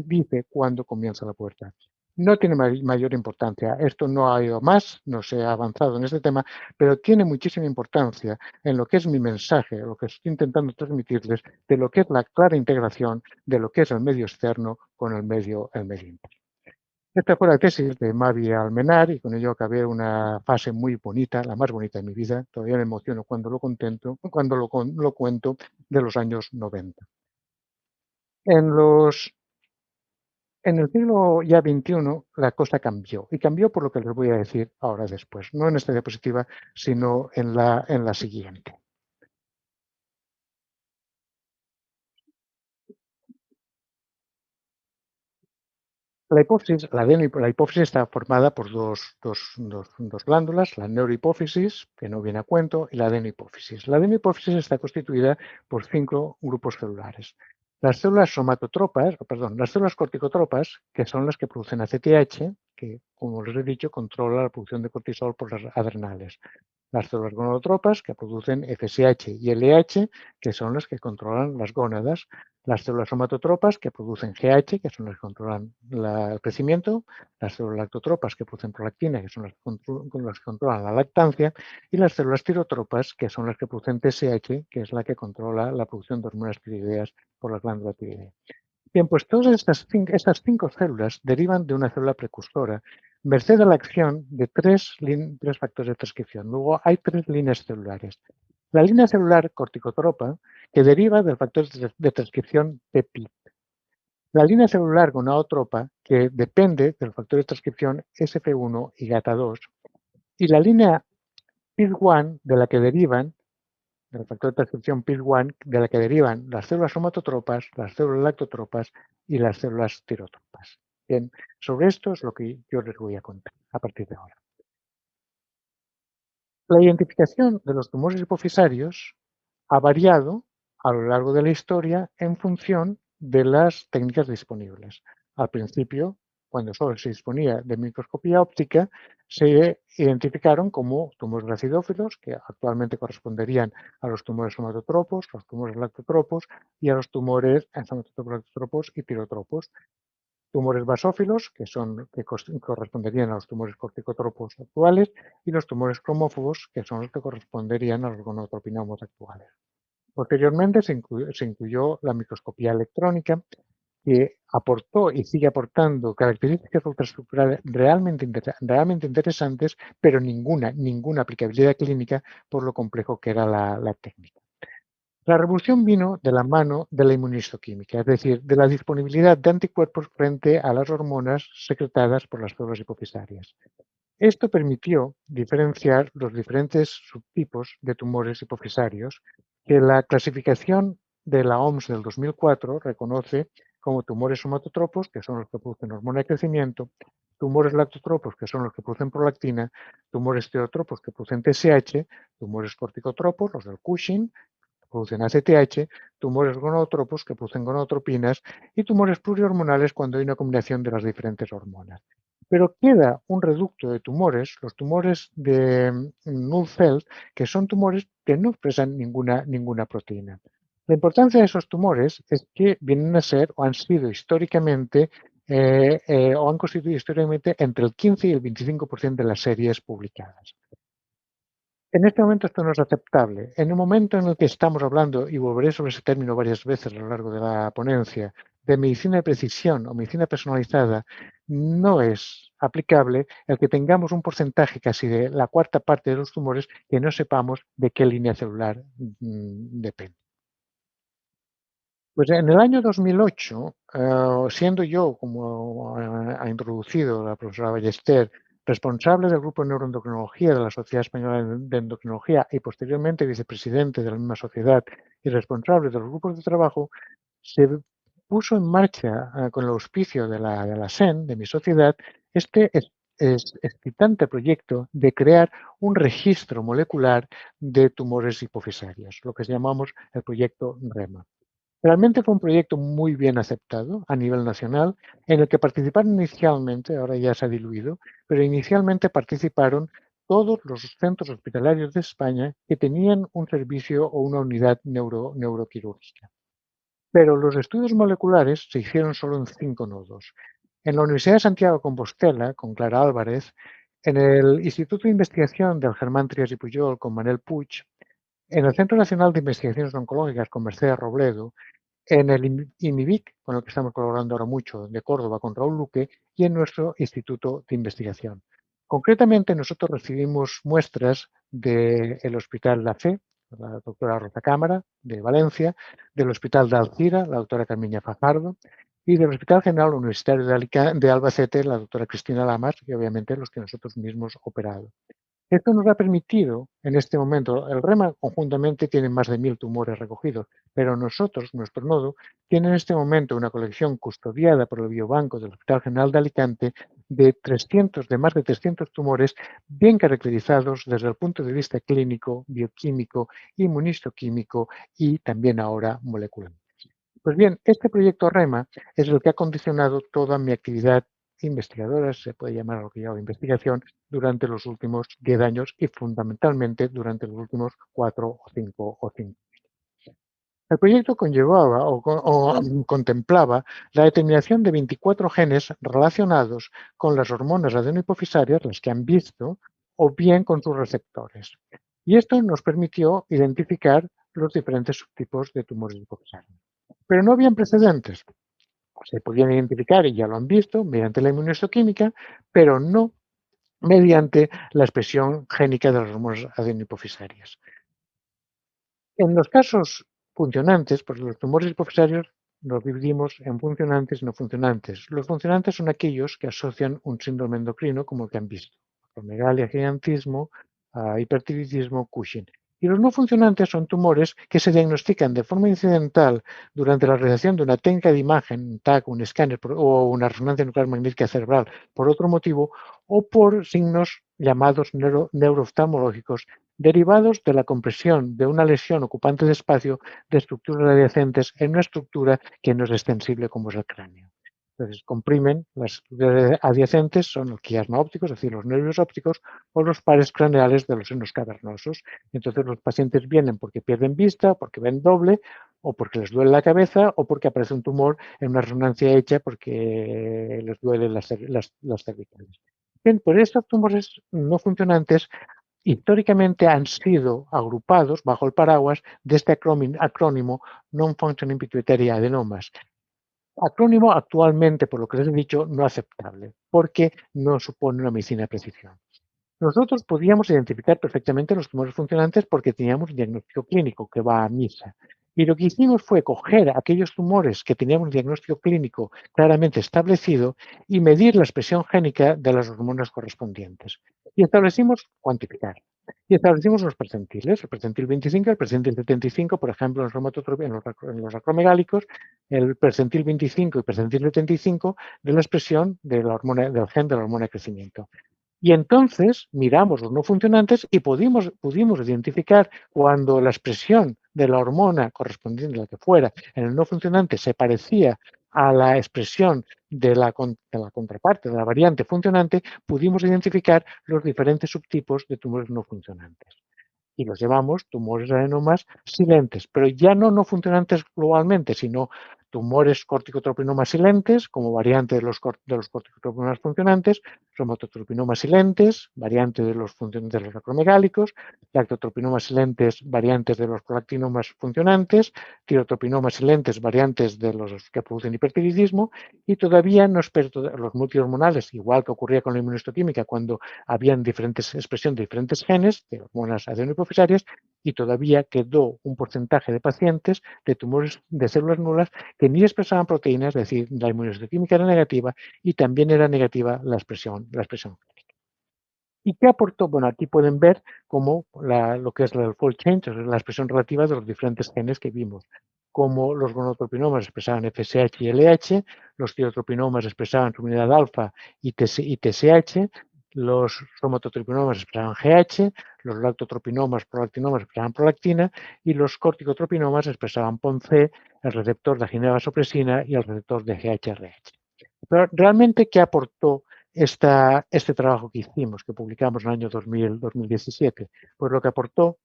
dice cuándo comienza la pubertad. No tiene mayor importancia. Esto no ha ido más, no se ha avanzado en este tema, pero tiene muchísima importancia en lo que es mi mensaje, lo que estoy intentando transmitirles, de lo que es la clara integración de lo que es el medio externo con el medio interno. Esta fue la tesis de Mavi Almenar y con ello acabé una fase muy bonita, la más bonita de mi vida. Todavía me emociono cuando lo cuento, de los años 90. En el siglo ya XXI la cosa cambió, y cambió por lo que les voy a decir ahora después, no en esta diapositiva, sino en la siguiente. La hipófisis está formada por dos glándulas, la neurohipófisis, que no viene a cuento, y la adenohipófisis. La adenohipófisis está constituida por 5 grupos celulares. Las células las células corticotropas, que son las que producen ACTH, que, como les he dicho, controla la producción de cortisol por las adrenales. Las células gonadotropas, que producen FSH y LH, que son las que controlan las gónadas. Las células somatotropas, que producen GH, que son las que controlan el crecimiento. Las células lactotropas, que producen prolactina, que son las que controlan la lactancia. Y las células tirotropas, que son las que producen TSH, que es la que controla la producción de hormonas tiroideas por la glándula tiroidea. Bien, pues todas estas 5 células derivan de una célula precursora, merced a la acción de 3 factores de transcripción. Luego hay 3 líneas celulares. La línea celular corticotropa, que deriva del factor de transcripción PEPID. La línea celular gonadotropa, que depende del factor de transcripción SF1 y GATA2. Y la línea PID1, de la que derivan del factor de transcripción PID1, de la que derivan las células somatotropas, las células lactotropas y las células tirotropas. Bien, sobre esto es lo que yo les voy a contar a partir de ahora. La identificación de los tumores hipofisarios ha variado a lo largo de la historia en función de las técnicas disponibles. Al principio, cuando solo se disponía de microscopía óptica, se identificaron como tumores acidófilos, que actualmente corresponderían a los tumores somatotropos, los tumores lactotropos y a los tumores somatotropos y tirotropos. Tumores basófilos, que corresponderían a los tumores corticotropos actuales, y los tumores cromófobos, que son los que corresponderían a los gonadotropinamos actuales. Posteriormente se incluyó la microscopía electrónica, que aportó y sigue aportando características ultraestructurales realmente interesantes, pero ninguna aplicabilidad clínica por lo complejo que era la técnica. La revolución vino de la mano de la inmunistoquímica, es decir, de la disponibilidad de anticuerpos frente a las hormonas secretadas por las células hipofisarias. Esto permitió diferenciar los diferentes subtipos de tumores hipofisarios que la clasificación de la OMS del 2004 reconoce como tumores somatotropos, que son los que producen hormona de crecimiento, tumores lactotropos, que son los que producen prolactina, tumores estereotropos, que producen TSH, tumores corticotropos, los del Cushing, que producen ACTH, tumores gonadotropos, que producen gonadotropinas, y tumores plurihormonales cuando hay una combinación de las diferentes hormonas. Pero queda un reducto de tumores, los tumores de Nullfeld, que son tumores que no expresan ninguna proteína. La importancia de esos tumores es que vienen a ser o han sido históricamente o han constituido históricamente entre el 15 y el 25% de las series publicadas. En este momento esto no es aceptable. En el momento en el que estamos hablando, y volveré sobre ese término varias veces a lo largo de la ponencia, de medicina de precisión o medicina personalizada, no es aplicable el que tengamos un porcentaje casi de la cuarta parte de los tumores que no sepamos de qué línea celular depende. Pues en el año 2008, siendo yo, como ha introducido la profesora Ballester, responsable del grupo de neuroendocrinología de la Sociedad Española de Endocrinología y posteriormente vicepresidente de la misma sociedad y responsable de los grupos de trabajo, se puso en marcha con el auspicio de la SEN, de mi sociedad, este excitante proyecto de crear un registro molecular de tumores hipofisarios, lo que llamamos el proyecto REMA. Realmente fue un proyecto muy bien aceptado a nivel nacional, en el que participaron inicialmente, ahora ya se ha diluido, pero inicialmente participaron todos los centros hospitalarios de España que tenían un servicio o una unidad neuroquirúrgica. Pero los estudios moleculares se hicieron solo en 5 nodos. En la Universidad de Santiago de Compostela, con Clara Álvarez, en el Instituto de Investigación del Germán Trias y Pujol, con Manel Puig, en el Centro Nacional de Investigaciones Oncológicas, con Mercedes Robledo, en el IMIBIC, con el que estamos colaborando ahora mucho, de Córdoba, con Raúl Luque, y en nuestro Instituto de Investigación. Concretamente, nosotros recibimos muestras del Hospital La Fe, la doctora Rosa Cámara, de Valencia, del Hospital de Alcira, la doctora Carmiña Fajardo, y del Hospital General Universitario de Albacete, la doctora Cristina Lamas, y obviamente los que nosotros mismos operado. Esto nos ha permitido, en este momento, el REMA conjuntamente tiene más de 1000 tumores recogidos, pero nosotros, nuestro nodo, tiene en este momento una colección custodiada por el Biobanco del Hospital General de Alicante de más de 300 tumores bien caracterizados desde el punto de vista clínico, bioquímico, inmunistoquímico y también ahora molecular. Pues bien, este proyecto REMA es el que ha condicionado toda mi actividad investigadora, se puede llamar a lo que llamo investigación, durante los últimos 10 años y fundamentalmente durante los últimos 4 o 5 o 5. El proyecto conllevaba o contemplaba la determinación de 24 genes relacionados con las hormonas adenohipofisarias, las que han visto, o bien con sus receptores. Y esto nos permitió identificar los diferentes subtipos de tumores hipofisarios. Pero no habían precedentes. Se podían identificar, y ya lo han visto, mediante la inmunistoquímica, pero no mediante la expresión génica de las hormonas adenohipofisarias. En los casos funcionantes, porque los tumores hipofisarios los dividimos en funcionantes y no funcionantes. Los funcionantes son aquellos que asocian un síndrome endocrino, como el que han visto: acromegalia, gigantismo, hipertiroidismo, Cushing. Y los no funcionantes son tumores que se diagnostican de forma incidental durante la realización de una técnica de imagen, un TAC, un escáner o una resonancia nuclear magnética cerebral por otro motivo, o por signos llamados neurooftalmológicos derivados de la compresión de una lesión ocupante de espacio de estructuras adyacentes en una estructura que no es extensible como es el cráneo. Entonces, comprimen las estructuras adyacentes, son los quiasma ópticos, es decir, los nervios ópticos, o los pares craneales de los senos cavernosos. Entonces, los pacientes vienen porque pierden vista, porque ven doble, o porque les duele la cabeza, o porque aparece un tumor en una resonancia hecha porque les duelen las cervicales. Bien, pues estos tumores no funcionantes históricamente han sido agrupados bajo el paraguas de este acrónimo Non-Functioning Pituitary Adenomas. Acrónimo actualmente, por lo que les he dicho, no aceptable, porque no supone una medicina de precisión. Nosotros podíamos identificar perfectamente los tumores funcionantes porque teníamos un diagnóstico clínico que va a misa. Y lo que hicimos fue coger aquellos tumores que tenían un diagnóstico clínico claramente establecido y medir la expresión génica de las hormonas correspondientes. Y establecimos cuantificar. Y establecimos los percentiles, el percentil 25 y el percentil 75, por ejemplo, en los acromegálicos, el percentil 25 y percentil 75 de la expresión de la hormona, del gen de la hormona de crecimiento. Y entonces miramos los no funcionantes y pudimos identificar cuando la expresión de la hormona correspondiente a la que fuera en el no funcionante se parecía a la expresión de la contraparte, de la variante funcionante, pudimos identificar los diferentes subtipos de tumores no funcionantes. Y los llamamos tumores de adenomas silentes, pero ya no funcionantes globalmente, sino tumores corticotropinomas silentes, como variante de los corticotropinomas funcionantes, somatotropinomas silentes, variante de los acromegálicos, lactotropinomas silentes, variantes de los prolactinomas funcionantes, tirotropinomas silentes, variantes de los que producen hipertiroidismo, y todavía no los multihormonales, igual que ocurría con la inmunohistoquímica, cuando habían diferentes expresión de diferentes genes, de hormonas adenohipofisarias, y todavía quedó un porcentaje de pacientes de tumores de células nulas que ni expresaban proteínas, es decir, la inmunohistoquímica era negativa y también era negativa la expresión génica. ¿Y qué aportó? Bueno, aquí pueden ver cómo lo que es el fold change, la expresión relativa de los diferentes genes que vimos. Como los gonadotropinomas expresaban FSH y LH, los tirotropinomas expresaban su unidad alfa y TSH, los somatotropinomas expresaban GH, los lactotropinomas, prolactinomas expresaban prolactina y los corticotropinomas expresaban PONC, el receptor de vasopresina y el receptor de GHRH. Pero realmente, ¿qué aportó este trabajo que hicimos, que publicamos en el año 2017? Pues lo que aportó,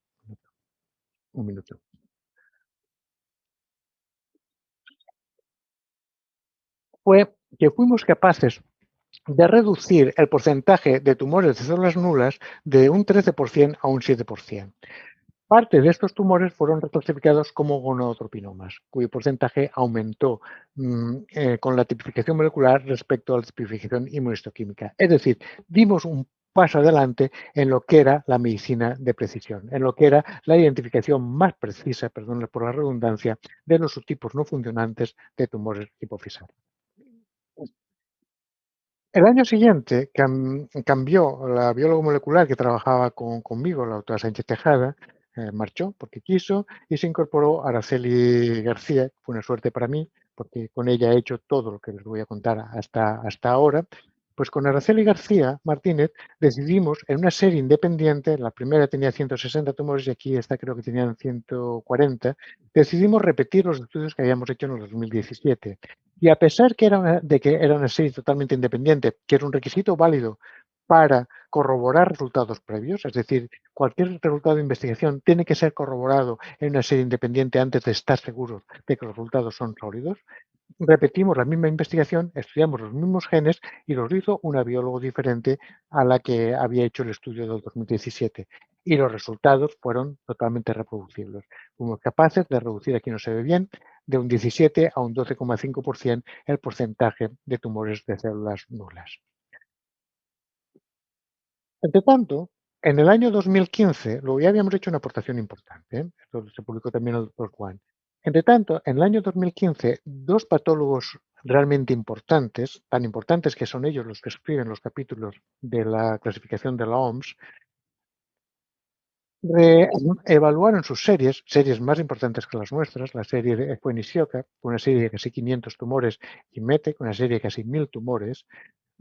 un minuto, fue que fuimos capaces de reducir el porcentaje de tumores de células nulas de un 13% a un 7%. Parte de estos tumores fueron reclasificados como gonadotropinomas, cuyo porcentaje aumentó con la tipificación molecular respecto a la tipificación inmunohistoquímica. Es decir, dimos un paso adelante en lo que era la medicina de precisión, en lo que era la identificación más precisa, perdón por la redundancia, de los subtipos no funcionantes de tumores hipofisarios. El año siguiente cambió la bióloga molecular que trabajaba conmigo, la doctora Sánchez Tejada, marchó porque quiso y se incorporó Araceli García, que fue una suerte para mí, porque con ella he hecho todo lo que les voy a contar hasta ahora. Pues con Araceli García Martínez decidimos en una serie independiente, la primera tenía 160 tumores y aquí esta creo que tenían 140, decidimos repetir los estudios que habíamos hecho en el 2017. Y a pesar de que era una serie totalmente independiente, que era un requisito válido para corroborar resultados previos, es decir, cualquier resultado de investigación tiene que ser corroborado en una serie independiente antes de estar seguros de que los resultados son sólidos, repetimos la misma investigación, estudiamos los mismos genes y los hizo una bióloga diferente a la que había hecho el estudio del 2017. Y los resultados fueron totalmente reproducibles. Fuimos capaces de reducir, aquí no se ve bien, de un 17 a un 12,5% el porcentaje de tumores de células nulas. Entre tanto, en el año 2015, luego ya habíamos hecho una aportación importante, esto se publicó también en el doctor Juan. Entre tanto, en el año 2015, dos patólogos realmente importantes, tan importantes que son ellos los que escriben los capítulos de la clasificación de la OMS, evaluaron sus series más importantes que las nuestras, la serie de Equinisioca, una serie de casi 500 tumores, y METE, una serie de casi 1000 tumores,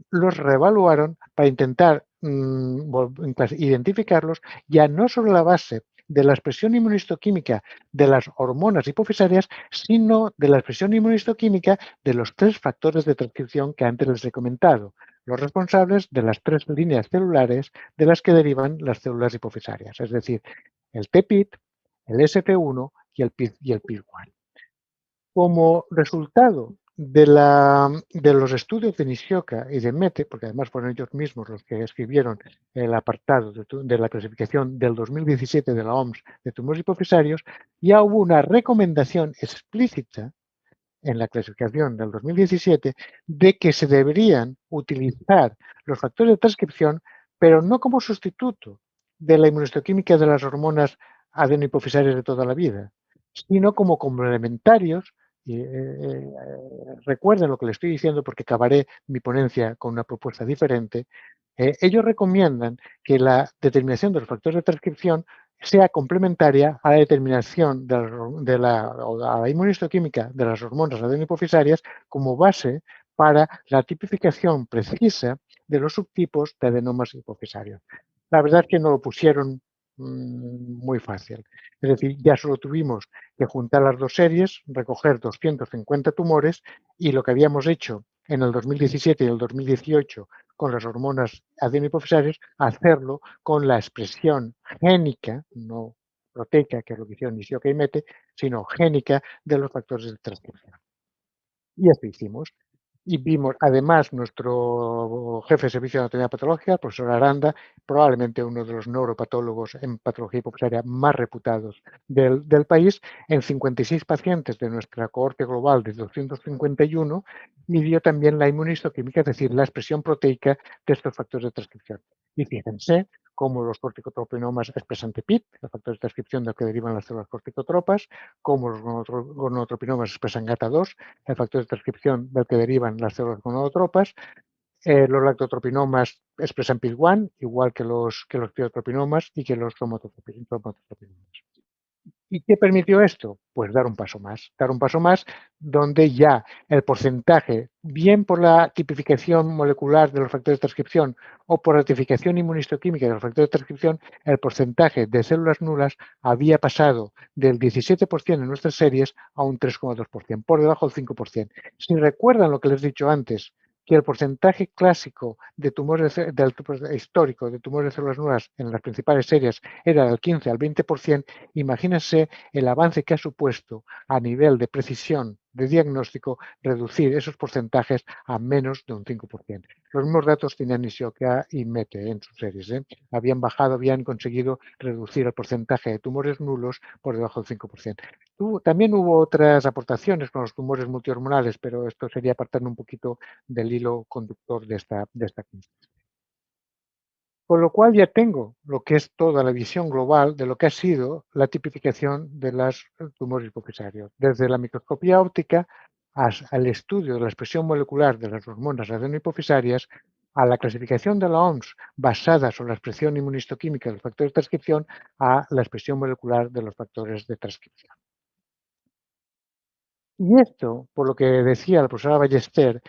los reevaluaron para intentar identificarlos ya no sobre la base de la expresión inmunohistoquímica de las hormonas hipofisarias, sino de la expresión inmunohistoquímica de los 3 factores de transcripción que antes les he comentado, los responsables de las 3 líneas celulares de las que derivan las células hipofisarias, es decir, el TPIT, el SP1 y el PIR1. Como resultado de los estudios de Nishioka y de METE, porque además fueron ellos mismos los que escribieron el apartado de la clasificación del 2017 de la OMS de tumores hipofisarios, ya hubo una recomendación explícita en la clasificación del 2017 de que se deberían utilizar los factores de transcripción, pero no como sustituto de la inmunohistoquímica de las hormonas adenohipofisarias de toda la vida, sino como complementarios. Recuerden lo que les estoy diciendo porque acabaré mi ponencia con una propuesta diferente. Ellos recomiendan que la determinación de los factores de transcripción sea complementaria a la determinación de la inmunistoquímica de las hormonas adenopofisarias como base para la tipificación precisa de los subtipos de adenomas hipofisarios. La verdad es que no lo pusieron muy fácil. Es decir, ya solo tuvimos que juntar las dos series, recoger 250 tumores y lo que habíamos hecho en el 2017 y el 2018 con las hormonas adenopofisarias, hacerlo con la expresión génica, no proteica, que es lo que hicieron Nishioka y Mete, sino génica de los factores de transcripción. Y esto hicimos. Y vimos, además, nuestro jefe de servicio de anatomía patológica, el profesor Aranda, probablemente uno de los neuropatólogos en patología hipoxiaria más reputados del país, en 56 pacientes de nuestra cohorte global de 251, midió también la inmunistoquímica, es decir, la expresión proteica de estos factores de transcripción. Y fíjense cómo los corticotropinomas expresan TPIT, los factores de transcripción del que derivan las células corticotropas, cómo los gonadotropinomas expresan GATA2, el factor de transcripción del que derivan las células gonadotropas. Los lactotropinomas expresan PIL1, igual que los tiotropinomas y que los somatotropinomas. ¿Y qué permitió esto? Pues dar un paso más donde ya el porcentaje, bien por la tipificación molecular de los factores de transcripción o por ratificación inmunistoquímica de los factores de transcripción, el porcentaje de células nulas había pasado del 17% en nuestras series a un 3,2%, por debajo del 5%. Si recuerdan lo que les he dicho antes, que el porcentaje clásico de tumores histórico de tumores de células nulas en las principales series era del 15 al 20%, imagínense el avance que ha supuesto a nivel de precisión de diagnóstico reducir esos porcentajes a menos de un 5%. Los mismos datos tenían Nishioka y Mete en sus series. Habían conseguido reducir el porcentaje de tumores nulos por debajo del 5%. También hubo otras aportaciones con los tumores multihormonales, pero esto sería apartarme un poquito del hilo conductor de esta conferencia. Con lo cual ya tengo lo que es toda la visión global de lo que ha sido la tipificación de los tumores hipofisarios, desde la microscopía óptica al estudio de la expresión molecular de las hormonas adenohipofisarias, a la clasificación de la OMS basada sobre la expresión inmunistoquímica de los factores de transcripción, a la expresión molecular de los factores de transcripción. Y esto, por lo que decía la profesora Ballester,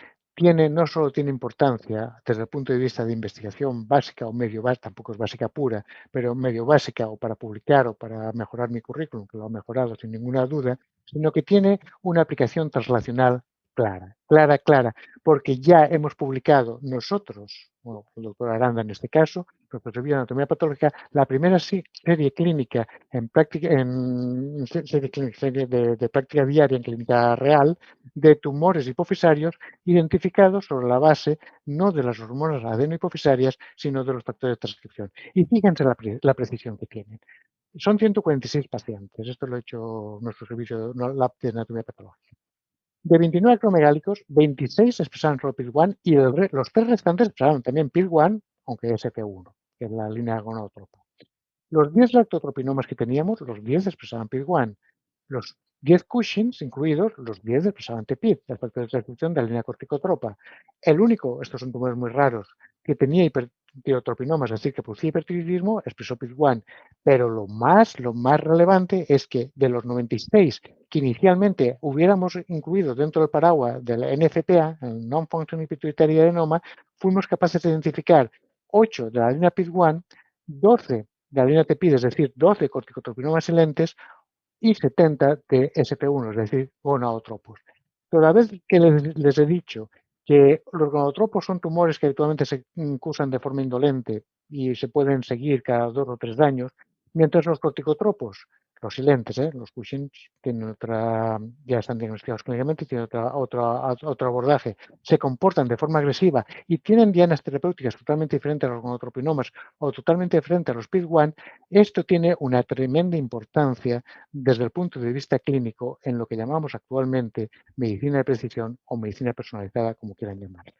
no solo tiene importancia desde el punto de vista de investigación básica o medio básica, tampoco es básica pura, pero medio básica o para publicar o para mejorar mi currículum, que lo ha mejorado sin ninguna duda, sino que tiene una aplicación translacional clara, porque ya hemos publicado nosotros, bueno, el doctor Aranda en este caso, profesor de anatomía patológica, la primera serie clínica serie de práctica diaria en clínica real de tumores hipofisarios identificados sobre la base no de las hormonas adenohipofisarias, sino de los factores de transcripción. Y fíjense la precisión que tienen. Son 146 pacientes, esto lo ha hecho nuestro servicio de anatomía patológica. De 29 acromegálicos, 26 expresaron solo PIL1 y los 3 restantes expresaron también PIL1, aunque SF1, que es la línea gonadotropa. Los 10 lactotropinomas que teníamos, los 10 expresaban PIL1. Los 10 Cushings incluidos, los 10 expresaban TPID, el factor de transcripción de la línea corticotropa. El único, estos son tumores muy raros, que tenía hipertireotropinomas, es decir, que producía hipertiroidismo, expresó PID1. Pero lo más relevante es que de los 96 que inicialmente hubiéramos incluido dentro del paraguas del NFPA, el Non-Functioning Pituitary Adenoma, fuimos capaces de identificar 8 de la línea PID1, 12 de la línea TPID, es decir, 12 corticotropinomas silentes y 70 de SP1, es decir, gonadotropos. Toda vez que les he dicho que los gonadotropos son tumores que habitualmente se cursan de forma indolente y se pueden seguir cada 2 o 3 años, mientras los corticotropos, los silentes, los Cushing, tienen ya están diagnosticados clínicamente, tienen otro abordaje, se comportan de forma agresiva y tienen dianas terapéuticas totalmente diferentes a los gonadotropinomas o totalmente diferentes a los PID1, esto tiene una tremenda importancia desde el punto de vista clínico en lo que llamamos actualmente medicina de precisión o medicina personalizada, como quieran llamarla.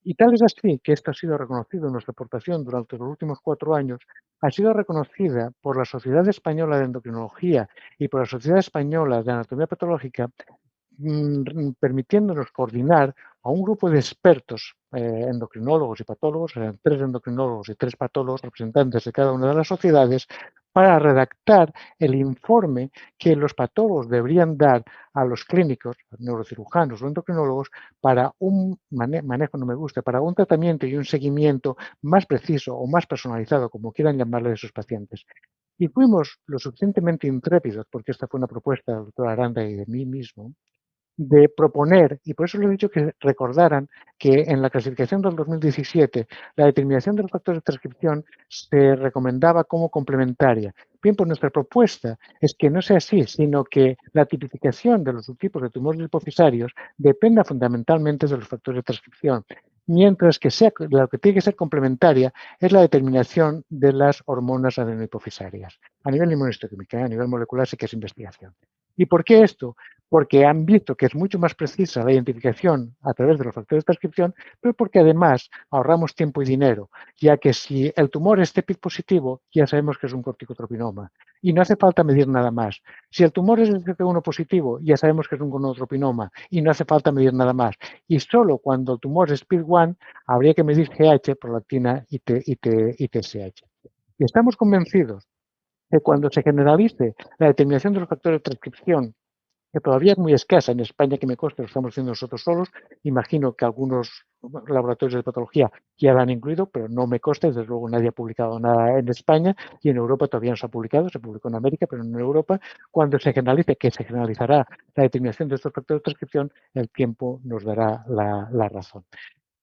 Y tal es así que esto ha sido reconocido en nuestra aportación durante los últimos 4 años, ha sido reconocida por la Sociedad Española de Endocrinología y por la Sociedad Española de Anatomía Patológica, permitiéndonos coordinar a un grupo de expertos, endocrinólogos y patólogos, eran 3 endocrinólogos y 3 patólogos, representantes de cada una de las sociedades, para redactar el informe que los patólogos deberían dar a los clínicos, neurocirujanos o endocrinólogos, para un manejo, no me gusta, para un tratamiento y un seguimiento más preciso o más personalizado, como quieran llamarle, de sus pacientes. Y fuimos lo suficientemente intrépidos, porque esta fue una propuesta de la doctora Aranda y de mí mismo, de proponer, y por eso les he dicho que recordaran que en la clasificación del 2017 la determinación de los factores de transcripción se recomendaba como complementaria. Bien, pues nuestra propuesta es que no sea así, sino que la tipificación de los subtipos de tumores lipofisarios dependa fundamentalmente de los factores de transcripción, mientras que lo que tiene que ser complementaria es la determinación de las hormonas adenohipofisarias. A nivel inmunohistoquímico, a nivel molecular sí que es investigación. ¿Y por qué esto? Porque han visto que es mucho más precisa la identificación a través de los factores de transcripción, pero porque además ahorramos tiempo y dinero, ya que si el tumor es TEPIC positivo, ya sabemos que es un corticotropinoma y no hace falta medir nada más. Si el tumor es SCP1 positivo, ya sabemos que es un gonadotropinoma y no hace falta medir nada más. Y solo cuando el tumor es SPID1 habría que medir GH, prolactina y TSH. Y estamos convencidos que cuando se generalice la determinación de los factores de transcripción, que todavía es muy escasa en España, que me consta, lo estamos haciendo nosotros solos, imagino que algunos laboratorios de patología ya la han incluido, pero no me consta, desde luego nadie ha publicado nada en España y en Europa todavía no se ha publicado, se publicó en América, pero no en Europa. Cuando se generalice, que se generalizará la determinación de estos factores de transcripción, el tiempo nos dará la razón.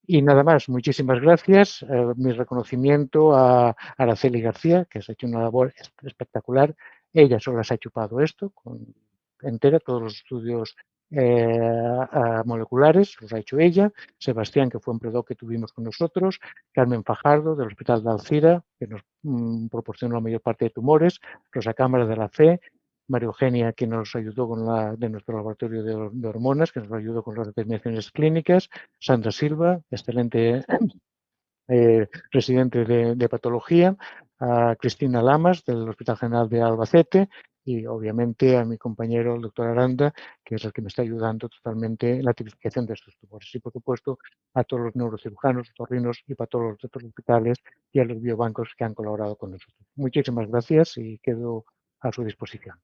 Y nada más, muchísimas gracias. Mi reconocimiento a Araceli García, que ha hecho una labor espectacular. Ella sola se ha chupado esto entera, todos los estudios moleculares los ha hecho ella. Sebastián, que fue un predoc que tuvimos con nosotros. Carmen Fajardo, del Hospital de Alcira, que nos proporcionó la mayor parte de tumores. Rosa Cámara, de la FE. María Eugenia, que nos ayudó de nuestro laboratorio de hormonas, que nos ayudó con las determinaciones clínicas. Sandra Silva, excelente residente de patología. A Cristina Lamas, del Hospital General de Albacete. Y obviamente a mi compañero, el doctor Aranda, que es el que me está ayudando totalmente en la tipificación de estos tumores. Y por supuesto a todos los neurocirujanos, otorrinos y patólogos de otros hospitales y a los biobancos que han colaborado con nosotros. Muchísimas gracias y quedo a su disposición.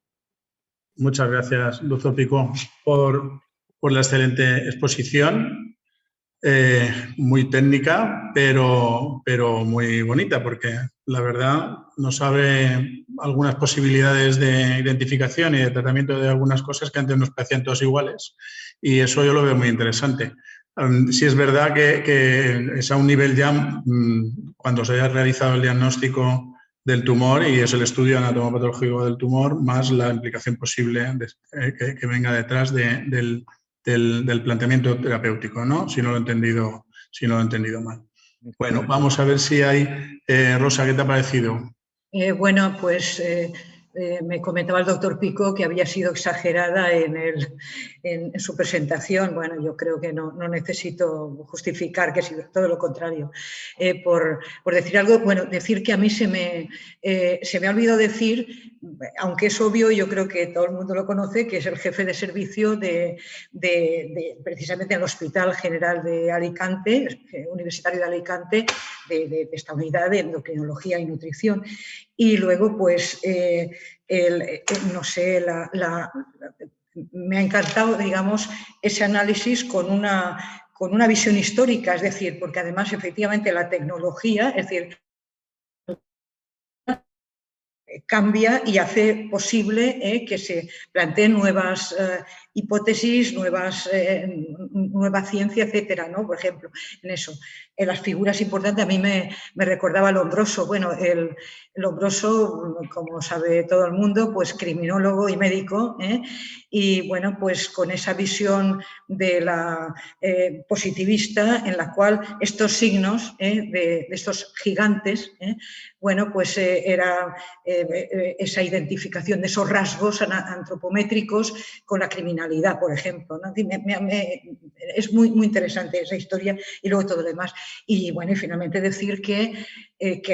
Muchas gracias, doctor Picó, por la excelente exposición, muy técnica, pero muy bonita, porque la verdad nos abre algunas posibilidades de identificación y de tratamiento de algunas cosas que antes nos parecían todos iguales, y eso yo lo veo muy interesante. Sí es verdad que es a un nivel ya, cuando se haya realizado el diagnóstico del tumor y es el estudio anatomopatológico del tumor, más la implicación posible que venga detrás del planteamiento terapéutico, ¿no? Si no lo he entendido mal. Bueno, vamos a ver si hay... Rosa, ¿qué te ha parecido? Bueno, pues me comentaba el doctor Picó que había sido exagerada en su presentación. Bueno, yo creo que no necesito justificar que es todo lo contrario. Por decir algo, bueno, decir que a mí se me ha olvidado decir, aunque es obvio, yo creo que todo el mundo lo conoce, que es el jefe de servicio precisamente en el Hospital General de Alicante, Universitario de Alicante, de esta unidad de endocrinología y nutrición. Y luego, pues, no sé, me ha encantado, digamos, ese análisis con una visión histórica, es decir, porque además, efectivamente, la tecnología, es decir, cambia y hace posible que se planteen nuevas hipótesis, nueva ciencia, etcétera, ¿no? Por ejemplo, en eso. En las figuras importantes, a mí me recordaba Lombroso. Bueno, el Lombroso, como sabe todo el mundo, pues criminólogo y médico, y bueno, pues con esa visión de la positivista, en la cual estos signos de estos gigantes, bueno, pues era esa identificación de esos rasgos antropométricos con la criminalidad, por ejemplo, ¿no? es muy, muy interesante esa historia y luego todo lo demás. Y bueno, y finalmente decir que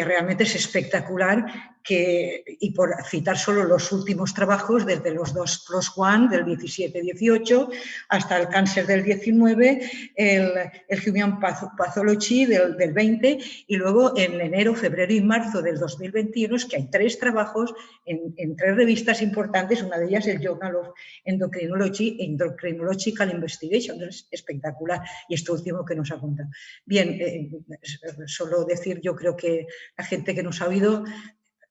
realmente es espectacular y por citar solo los últimos trabajos, desde los 2+1 del 17-18 hasta el cáncer del 19, el Human Pathology del 20 y luego en enero, febrero y marzo del 2021 es que hay 3 trabajos en 3 revistas importantes, una de ellas el Journal of Endocrinology e Endocrinological Investigation, es espectacular, y esto último que nos ha contado. Bien, solo decir, yo creo que la gente que nos ha oído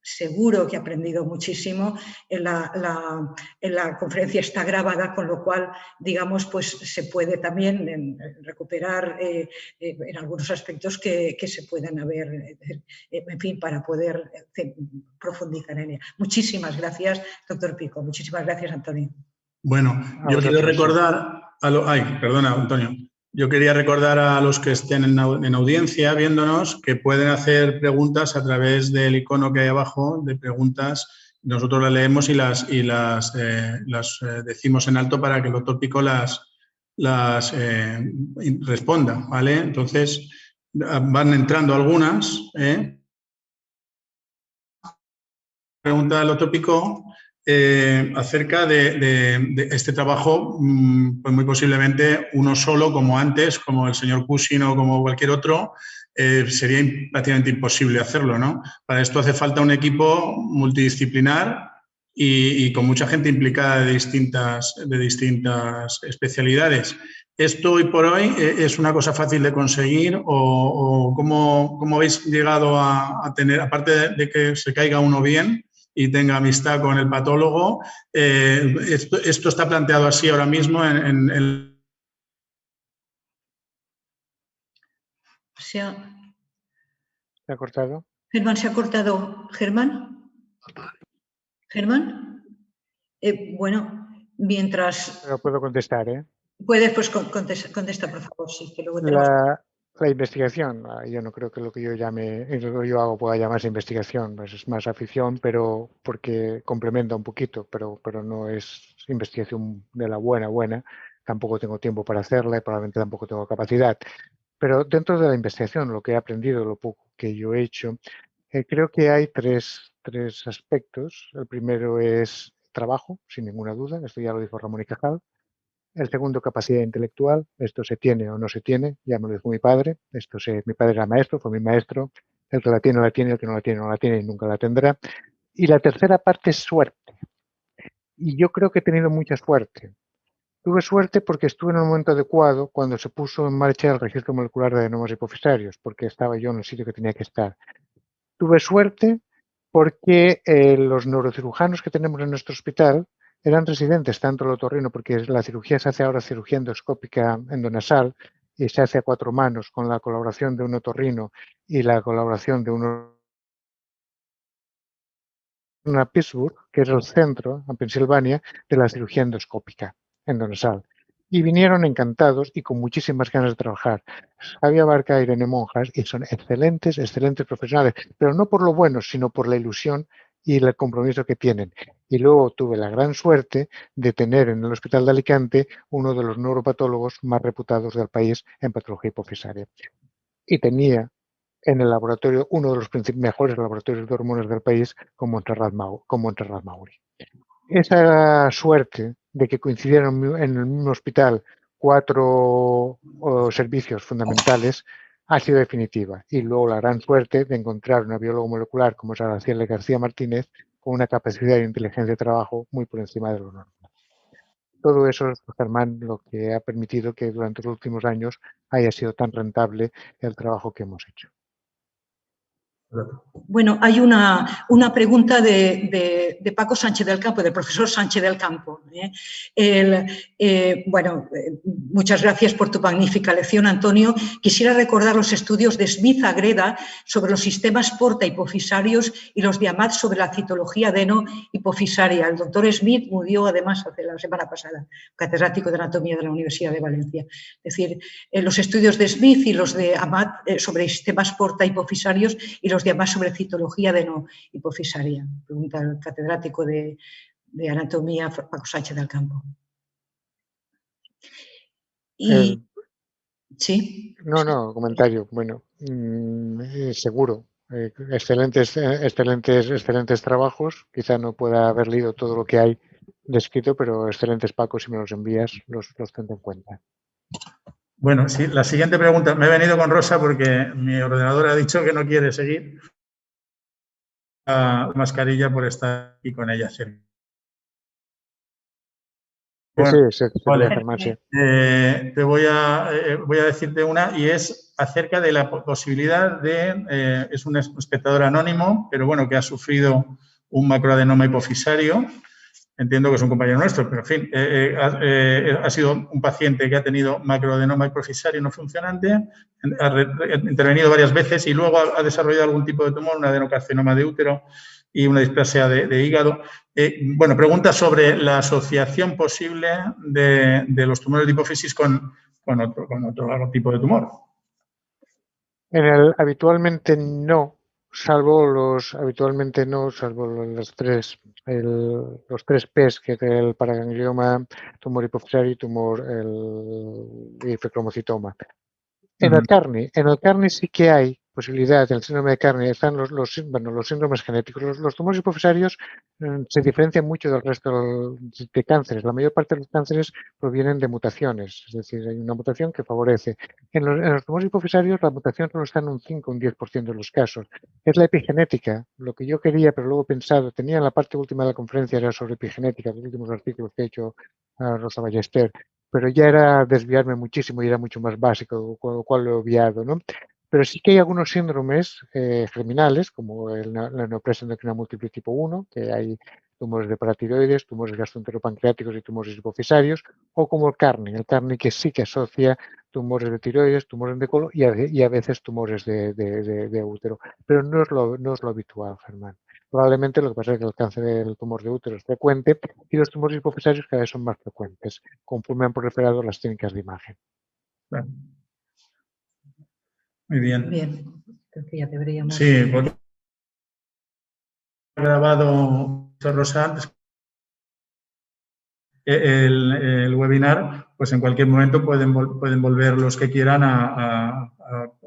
seguro que ha aprendido muchísimo. En la conferencia está grabada, con lo cual, digamos, pues se puede también recuperar en algunos aspectos que se puedan haber, en fin, para poder profundizar en ella. Muchísimas gracias, doctor Pico. Muchísimas gracias, Antonio. Bueno, yo quiero recordar perdona, Antonio. Yo quería recordar a los que estén en audiencia viéndonos que pueden hacer preguntas a través del icono que hay abajo de preguntas. Nosotros las leemos y las decimos en alto para que el doctor Pico las responda, ¿vale? Entonces, van entrando algunas. Pregunta del doctor Pico acerca de este trabajo, pues muy posiblemente uno solo, como antes, como el señor Cushing o como cualquier otro, sería prácticamente imposible hacerlo, ¿no? Para esto hace falta un equipo multidisciplinar y con mucha gente implicada de distintas especialidades. ¿Esto hoy por hoy es una cosa fácil de conseguir o cómo habéis llegado a tener, aparte de que se caiga uno bien y tenga amistad con el patólogo, esto está planteado así ahora mismo en... ¿Se ha cortado? Germán, ¿se ha cortado? ¿Germán? ¿Germán? Bueno, mientras... Pero puedo contestar, ¿eh? Puedes, pues contesta, por favor, sí, que luego tenemos... La investigación, yo no creo que lo que yo hago pueda llamarse investigación, pues es más afición, pero porque complementa un poquito, pero no es investigación de la buena, tampoco tengo tiempo para hacerla y probablemente tampoco tengo capacidad. Pero dentro de la investigación, lo que he aprendido, lo poco que yo he hecho, creo que hay tres aspectos. El primero es trabajo, sin ninguna duda, esto ya lo dijo Ramón y Cajal. El segundo, capacidad intelectual. Esto se tiene o no se tiene. Ya me lo dijo mi padre. Mi padre era maestro, fue mi maestro. El que la tiene, la tiene. El que no la tiene, no la tiene y nunca la tendrá. Y la tercera parte es suerte. Y yo creo que he tenido mucha suerte. Tuve suerte porque estuve en el momento adecuado cuando se puso en marcha el registro molecular de adenoma hipofisarios, porque estaba yo en el sitio que tenía que estar. Tuve suerte porque los neurocirujanos que tenemos en nuestro hospital eran residentes, tanto el otorrino, porque la cirugía se hace ahora cirugía endoscópica endonasal y se hace a 4 manos con la colaboración de un otorrino y la colaboración de una Pittsburgh, que es el centro, en Pensilvania, de la cirugía endoscópica endonasal. Y vinieron encantados y con muchísimas ganas de trabajar. Javier Barca y Irene Monjas, y son excelentes profesionales, pero no por lo bueno, sino por la ilusión y el compromiso que tienen. Y luego tuve la gran suerte de tener en el Hospital de Alicante uno de los neuropatólogos más reputados del país en patología hipofisaria. Y tenía en el laboratorio uno de los mejores laboratorios de hormonas del país con Montserrat Mauri. Esa suerte de que coincidieron en el mismo hospital 4 servicios fundamentales ha sido definitiva. Y luego la gran suerte de encontrar una bióloga molecular como es Araceli García Martínez con una capacidad de inteligencia de trabajo muy por encima de lo normal. Todo eso, Germán, lo que ha permitido que durante los últimos años haya sido tan rentable el trabajo que hemos hecho. Bueno, hay una pregunta de Paco Sánchez del Campo, del profesor Sánchez del Campo. Muchas gracias por tu magnífica lección, Antonio. Quisiera recordar los estudios de Smith-Agreda sobre los sistemas porta-hifosarios y los de Amat sobre la citología adeno-hipofisaria. El doctor Smith murió, además, hace la semana pasada, catedrático de anatomía de la Universidad de Valencia. Es decir, los estudios de Smith y los de Amat sobre sistemas porta-hifosarios y los de Amat sobre citología adeno-hipofisaria. Pregunta el catedrático de anatomía Paco Sánchez del Campo. Sí. No, comentario. Bueno, seguro. Excelentes trabajos. Quizá no pueda haber leído todo lo que hay descrito, pero excelentes, Paco, si me los envías, los tendré en cuenta. Bueno, sí, la siguiente pregunta. Me he venido con Rosa porque mi ordenador ha dicho que no quiere seguir la mascarilla por estar aquí con ella. Bueno, Sí, vale. Germán, sí. Te voy a decirte una y es acerca de la posibilidad de, es un espectador anónimo, pero bueno, que ha sufrido un macroadenoma hipofisario. Entiendo que es un compañero nuestro, pero en fin, ha sido un paciente que ha tenido macroadenoma hipofisario no funcionante, ha intervenido varias veces y luego ha desarrollado algún tipo de tumor, un adenocarcinoma de útero y una displasia de hígado. Bueno, pregunta sobre la asociación posible de los tumores de hipófisis con otro tipo de tumor. Habitualmente no, salvo los tres P's, que es el paraganglioma, tumor hipofisario y tumor el hipocromocitoma. En el carne sí que hay posibilidad, en el síndrome de Carney están los síndromes genéticos. Los tumores hipofisarios se diferencian mucho del resto de cánceres. La mayor parte de los cánceres provienen de mutaciones, es decir, hay una mutación que favorece. En los tumores hipofisarios la mutación solo está en un 5 o un 10% de los casos. Es la epigenética, lo que yo quería, pero luego he pensado, tenía en la parte última de la conferencia, era sobre epigenética, los últimos artículos que ha hecho Rosa Ballester, pero ya era desviarme muchísimo y era mucho más básico, con lo cual lo he obviado, ¿no? Pero sí que hay algunos síndromes germinales, como la neoplasia endocrina múltiple tipo 1, que hay tumores de paratiroides, tumores gastroenteropancreáticos y tumores hipofisarios, o como el carne que sí que asocia tumores de tiroides, tumores de colon y a veces tumores de útero. Pero no es lo habitual, Germán. Probablemente lo que pasa es que el cáncer del tumor de útero es frecuente y los tumores hipofisarios cada vez son más frecuentes, conforme han proliferado las técnicas de imagen. Claro. Muy bien. Bien, creo que ya deberíamos... Sí, porque he grabado Rosa antes el webinar, pues en cualquier momento pueden volver los que quieran a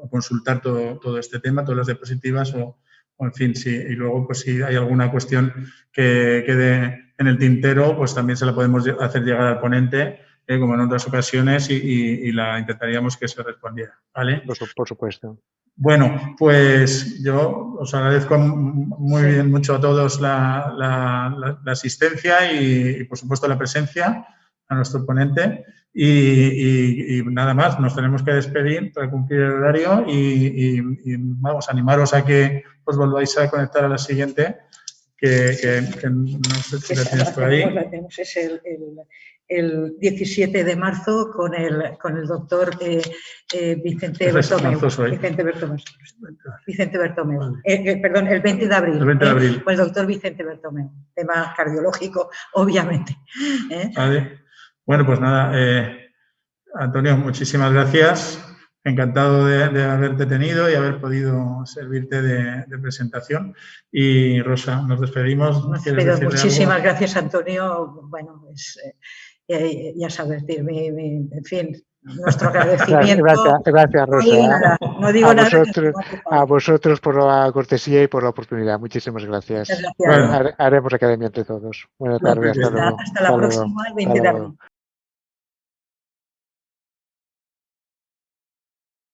consultar todo este tema, todas las diapositivas o en fin, sí. Y luego, pues si hay alguna cuestión que quede en el tintero, pues también se la podemos hacer llegar al ponente, como en otras ocasiones, y la intentaríamos que se respondiera, ¿vale? Por supuesto. Bueno, pues yo os agradezco mucho a todos la asistencia y, por supuesto, la presencia a nuestro ponente. Y nada más, nos tenemos que despedir para cumplir el horario y vamos a animaros a que os volváis a conectar a la siguiente, que no sé si la tienes por ahí. La tenemos, es el 17 de marzo con el doctor Vicente Bertomeu. Vicente Bertomeu. Vale. Perdón, el 20 de abril. El 20 de abril. Con el doctor Vicente Bertomeu. Tema cardiológico, obviamente. Vale. Bueno, pues nada, Antonio, muchísimas gracias. Encantado de haberte tenido y haber podido servirte de presentación. Y Rosa, nos despedimos. Muchísimas gracias, Antonio. Bueno, pues ya sabes, en fin, nuestro agradecimiento. Gracias, Rosa. No digo nada. A vosotros por la cortesía y por la oportunidad. Muchísimas gracias. Bueno, haremos academia entre todos. Buenas tardes. Hasta la próxima, el 20 de abril.